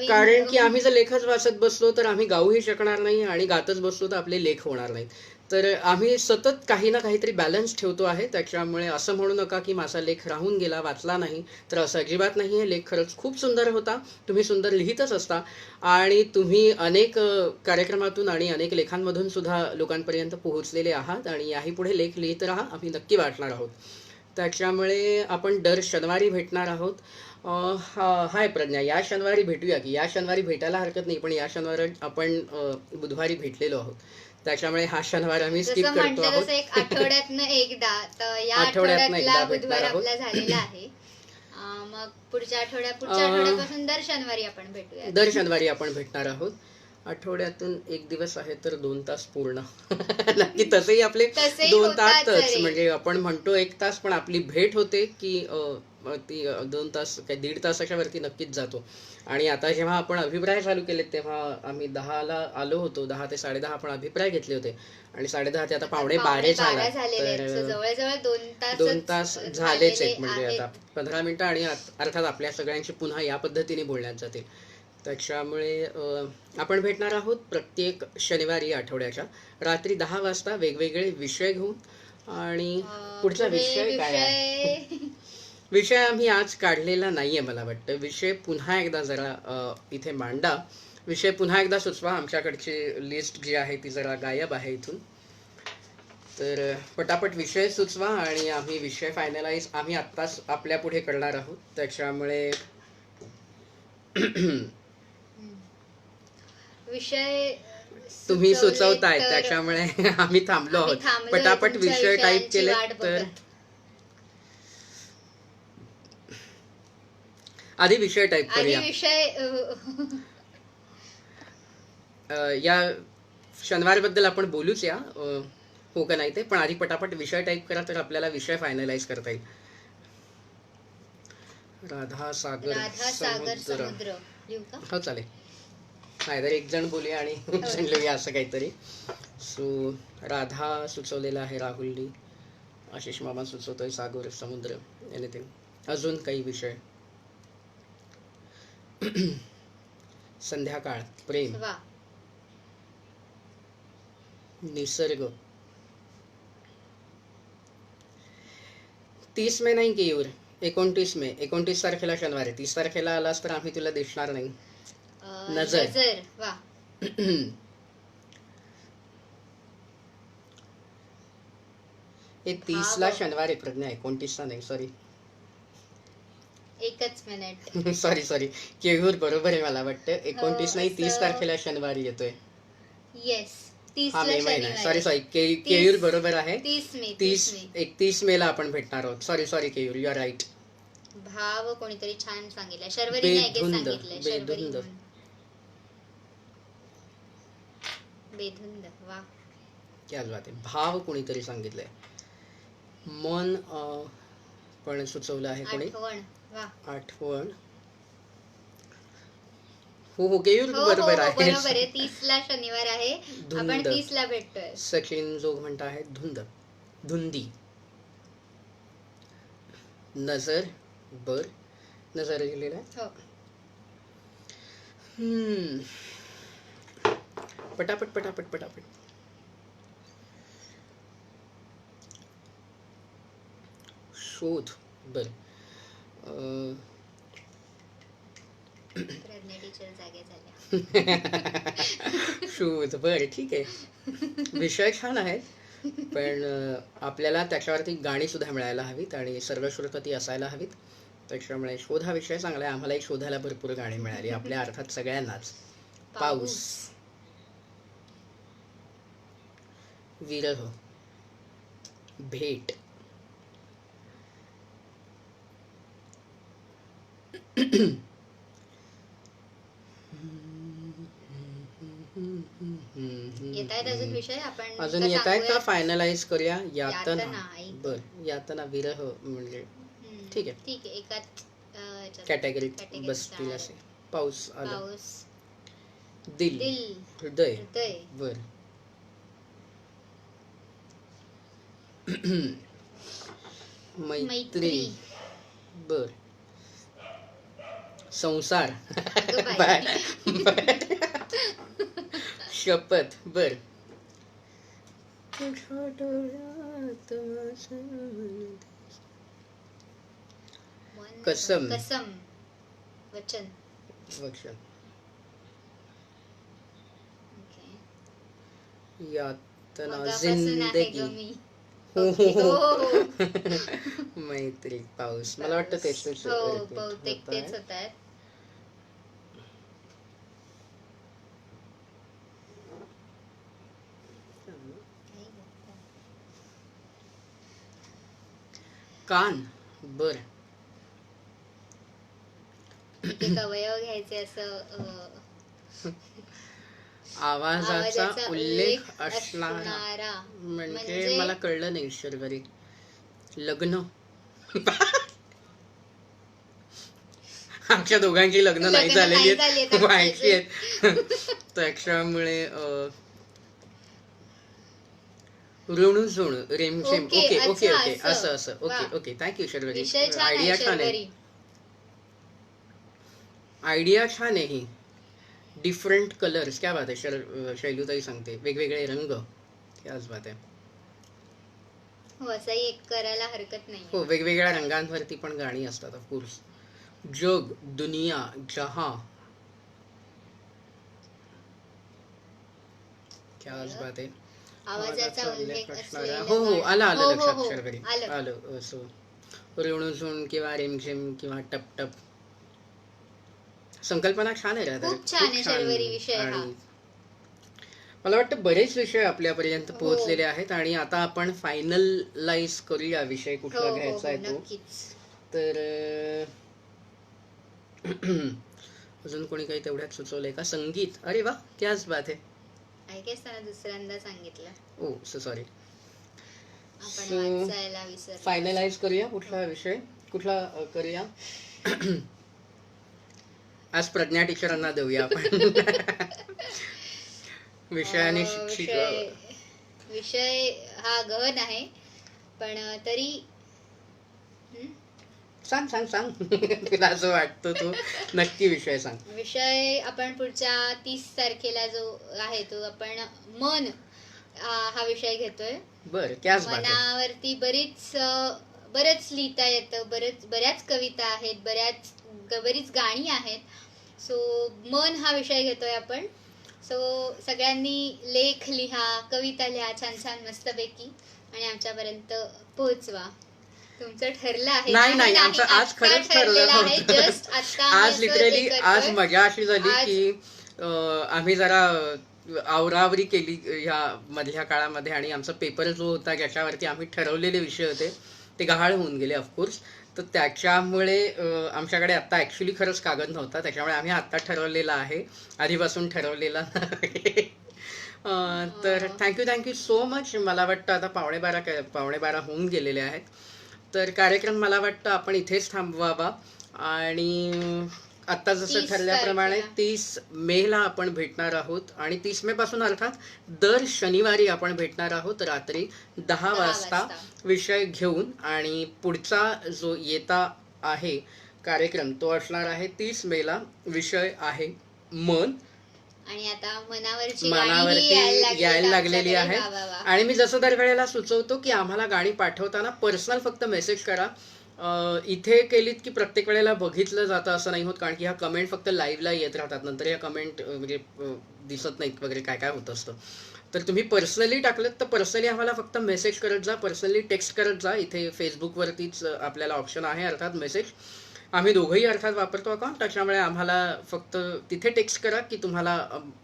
कारण की आम्ही जर लेखच वाचत बसलो तर आम्ही गाऊही शकणार नाही आणि गातच बसलो तर आपले लेख होणार नाहीत. तर आम्ही सतत काही ना काहीतरी बॅलन्स ठेवतो आहे. त्याच्यामुळे असं म्हणू नका की माझा लेख राहून गेला, वाचला नाही, तर असं अजिबात नाही आहे. लेख खरंच खूप सुंदर होता, तुम्ही सुंदर लिहितच असता आणि तुम्ही अनेक कार्यक्रमातून आणि अनेक लेखांमधून सुद्धा लोकांपर्यंत पोहोचलेले आहात आणि याही पुढे लेख लिहित राहा, आम्ही नक्की वाचणार आहोत. त्याच्यामुळे आपण दर शनिवारी भेटणार आहोत. हाय प्रज्ञा, या शनिवारी भेटूया की? या शनिवारी भेटायला हरकत नाही, पण या शनिवारी आपण बुधवारी भेटलेलो आहोत, त्याच्यामुळे हा शनिवार आम्ही स्किप करतो आहोत. आठवड्यातनं एकदा, तर या आठवड्यातला बुधवार आपला झालेला आहे. मग पुढच्या आठवड्यापासून दर शनिवारी आपण भेटूया. दर शनिवारी आपण भेटणार आहोत. आठवड्यातून एक दिवस आहे तर 2 तास पूर्ण नक्की. तसेही आपले 2 तासच, म्हणजे आपण म्हणतो 1 तास, पण आपली भेट होते की ती 2 तास काय 1.5 तासाच्या वरती नक्कीच जातो. आणि आता जेव्हा आपण अभिप्राय चालू केलेत तेव्हा आम्ही 10ला आलो होतो, 10 ते 10:30 आपण अभिप्राय घेतले होते आणि 10:30 ते आता 11:45 झाला, तर जवळजवळ 2 तास झालेच आहेत. म्हणजे आता 15 मिनिटं आणि अर्थात आपल्या सगळ्यांची पुन्हा या पद्धतीने बोलण्यात जातील. त्याच्यामुळे आपण भेटणार आहोत प्रत्येक शनिवारी आठवड्याच्या रात्री 10 वाजता वेगवेगळे विषय घेऊन. आणि पुढचा विषय काय आहे? विषय आम्ही आज काढलेला नाहीये मला वाटतं. विषय पुन्हा एकदा जरा इथे मांडा, विषय पुन्हा एकदा सुचवा. आमच्याकडची लिस्ट जी आहे ती जरा गायब आहे इथून, तर पटापट विषय सुचवा आणि आम्ही विषय फायनलाइज आम्ही आत्ताच आपल्या पुढे करणार आहोत. त्याच्यामुळे विषय तुम्ही सुचवताय, त्याच्यामुळे आम्ही थांबलो आहोत. पटापट विषय टाईप केले तर आधी विषय टाईप करूया. या शनिवारबद्दल आपण बोलूच या. हो का नाही ते, पण आधी पटापट विषय टाईप करा तर आपल्याला विषय फायनलाइज करता येईल. राधा सागर राधा सागर समुद्र. समुद्र लिहू का? हो चालेल. नाहीतर एक जण बोलूया आणि एक जण लिहूया असं काहीतरी. सो राधा सुचवलेला आहे राहुलनी, आशिष मामा सुचवतोय सागर समुद्र एनिथिंग. अजून काही विषय? संध्याकाळ, प्रेम, वा. निसर्ग. 30 मे नाही केयूर, 29 मे. 29 तारखेला शनिवार आहे. 30 तारखेला आलास तर आम्ही तुला दिसणार नाही. नजर. नजर. वा. हे 30 ला शनिवार आहे प्रज्ञा, 29 ला नाही. सॉरी एकच मिनिट. सॉरी केयूर बरोबर आहे मला वाटतं. 29 नाही, 30 असं- तारखेला शनिवारी येतोय. येस. 30 हा ला मे महिना. शनिवार. सॉरी केयूर बरोबर आहे. 30 मे. 31 मे ला आपण भेटणार आहोत. Sorry Keyur, you are right. भाव कोणीतरी छान सांगितलं. शर्वरीने I guess बेधुंद, सांगितलंय. बेधुंद. बेधुंद. वा. क्या बात आहे. भाव कोणीतरी सांगितलंय. मन पण सुचवलं आहे कोणी. आठवण. वा. आठवण. हो केयूर हो बरोबर आहे. बरोबर आहे. 30 ला शनिवार आहे. आपण धुंद. 30 ला भेटतोय. सचिन जोग म्हणत आहे धुंद, धुंदी. नजर. बर, नजर लिहिलेला आहे. हो. पटापट. शोध. बर. प्रज्ञा टीचर जागे झाल्या. शोध. बर, ठीक आहे. विषय छान आहेत, पण आपल्याला त्याच्यावरती गाणी सुद्धा मिळायला हवीत आणि सर्वश्रुत ती असायला हवीत. त्याच्यामुळे शोध हा विषय चांगला आहे. आम्हालाही शोधायला भरपूर गाणी मिळाली, आपल्या अर्थात सगळ्यांनाच. पाऊस. विरह. भेट. येत आहेत अजून विषय. आपण अजून का येत आहेत का? सांगूया? फायनलाइज करूया. यातना, यातना. ऐक. बर, यातना विरह म्हणजे ठीक आहे. ठीक आहे. एकाच कॅटेगरीत category बसतील चा असे. पाऊस आलं. पाऊस. दिल. दिल. हृदय. हृदय. बर. मैत्री. मैत्री. बर. संसार. अगं बाई. बर. शपथ. बर. कसम. कसम. वचन. वचन. ओके. यातना. मगापासून आहे जिंदगी. ग मी. हो. हो. मैत्री. पाऊस. मला वाटतं तेच हो, बहुतेक तेच होत आहेत. कान. बर. एक अवयव घ्यायचे असं आवाजाचा उल्लेख असणारा. असणारा. म्हणजे मला कळलं नाही शर्वरी. लग्न. आमच्या दोघांची लग्न नाही झालेली आहेत, व्हायची आहेत. त्याच्यामुळे ऋणुझुण. रेमझेम. Okay okay okay. असं. ओके. थँक्यू शर्वरी. विषय छान आयडिया आहे छान आहे. शर्वरी. आयडिया छान आहे ही. Different colours. क्या बात आहे. शैलूताई सांगते वेगवेगळे रंग. क्याच बात आहे. हो, असंही एक करायला हरकत नाही. हो, वेगवेगळ्या रंगांवरती पण गाणी असतात ऑफकोर्स. जग. दुनिया. जहां. क्याच बात आहे. आवाजाचा उल्लेख असलेल्या हो आलं हो, लक्षात हो. शर्वरी. आलं. आलं. सो ऋणुझुण किंवा रेमझेम किंवा टपटप. संकल्पना छान आहे राधा. खूप छान आहे शर्वरी विषय हा. आणि मला वाटतं बरेच विषय आपल्यापर्यंत पोहोचलेले आहेत आणि आता आपण फायनलाइज करूया विषय कुठला घ्यायचा आहे तो. नक्कीच. तर अजून कोणी काही तेवढ्यात सुचवलंय का? संगीत. अरे वा, क्याच बात आहे. आय गेस त्याला दुसऱ्यांदा सांगितलं. ओ सॉरी. आपण So, वाचायला विसरलो. फायनलाइज करूया कुठला विषय कुठला करूया. आज प्रज्ञा टीचरांना देऊया आपण. विषयाने शिक्षिक विषय हा गहन आहे पण तरी सांग सांग सांग. तुला असं वाटतं तू नक्की विषय सांग. विषय आपण पुढच्या 30 तारखेला जो आहे तो आपण मन हा विषय घेतोय. बर त्याच बात आहे. मनावरती बरंच लिहिता येतं, बऱ्याच कविता आहेत, बरीच गाणी आहेत. सो मन हा विषय घेतोय आपण. सो सगळ्यांनी लेख लिहा, कविता लिहा छान छान मस्तपैकी आणि आमच्यापर्यंत पोहोचवा. तुमचं ठरलं आहे? नाही आमचं आज खरंच ठरलेलं आहे. होतं. जस्ट आता आज लिटरली आज मजा अशी झाली की आम्ही जरा आवरावरी केली ह्या मधल्या काळामध्ये आणि आमचा पेपर जो होता ज्याच्यावरती आम्ही ठरवलेले विषय होते ते गहाळ होऊन गेले ऑफकोर्स. तर त्याच्यामुळे आमच्याकडे आत्ता ॲक्च्युली खरंच कागद नव्हता, त्याच्यामुळे आम्ही आत्ता ठरवलेला आहे, आधीपासून ठरवलेला आहे. तर थँक्यू सो मच. मला वाटतं आता 11:15 होऊन गेलेले आहेत. तर कार्यक्रम मला वाटतं आपण इथेच थांबवावा आणि आत्ता जसं 30 ठरल्याप्रमाणे तारखेला. 30 मेला आपण भेटणार आहोत आणि 30 मे पासून अर्थात दर शनिवारी आपण भेटणार आहोत रात्री 10 वाजता विषय घेऊन. आणि पुढचा जो येता आहे कार्यक्रम तो असणार आहे 30 मेला. विषय आहे मन. आणि आता मनावरची यायला लागलेली आहे. वा वा वा. आणि मी जसं दरवेळेला सुचवतो की आम्हाला गाणी पाठवताना पर्सनल फक्त मेसेज करा. इथे केलीत की प्रत्येक वेळेला बघितलं जातं असं नाही होत, कारण की ह्या कमेंट फक्त लाईव्हला येत राहतात, नंतर ह्या कमेंट म्हणजे दिसत नाहीत वगैरे काय काय होत असतं. तर तुम्ही पर्सनली टाकलं तर पर्सनली आम्हाला फक्त मेसेज करत जा, पर्सनली टेक्स्ट करत जा. इथे फेसबुकवरतीच आपल्याला ऑप्शन आहे अर्थात मेसेज. आम्ही दोघंही अर्थात वापरतो अकाउंट, त्याच्यामुळे आम्हाला फक्त तिथे टेक्स्ट करा की तुम्हाला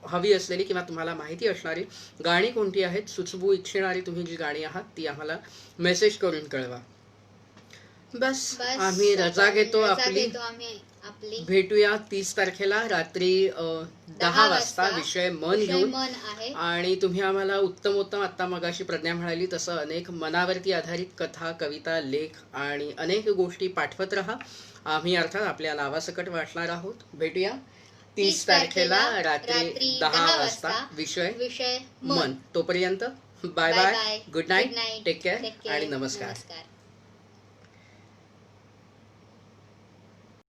हवी असलेली किंवा तुम्हाला माहिती असणारी गाणी कोणती आहेत, सुचवू इच्छिणारी तुम्ही जी गाणी आहात ती आम्हाला मेसेज करून कळवा. बस आम्ही रजा घेतो आपली. भेटूया 30 तारखेला रात्री 10 वाजता विषय मन घेऊन. आणि तुम्ही आम्हाला उत्तम आत्ता मगाशी प्रज्ञा म्हणाली तसं अनेक मनावरती आधारित कथा, कविता, लेख आणि अनेक गोष्टी पाठवत राहा. आम्ही अर्थात आपल्या नावासकट वाचणार आहोत. भेटूया 30 तारखेला रात्री 10 वाजता विषय मन. तोपर्यंत bye bye, good night, take care आणि नमस्कार.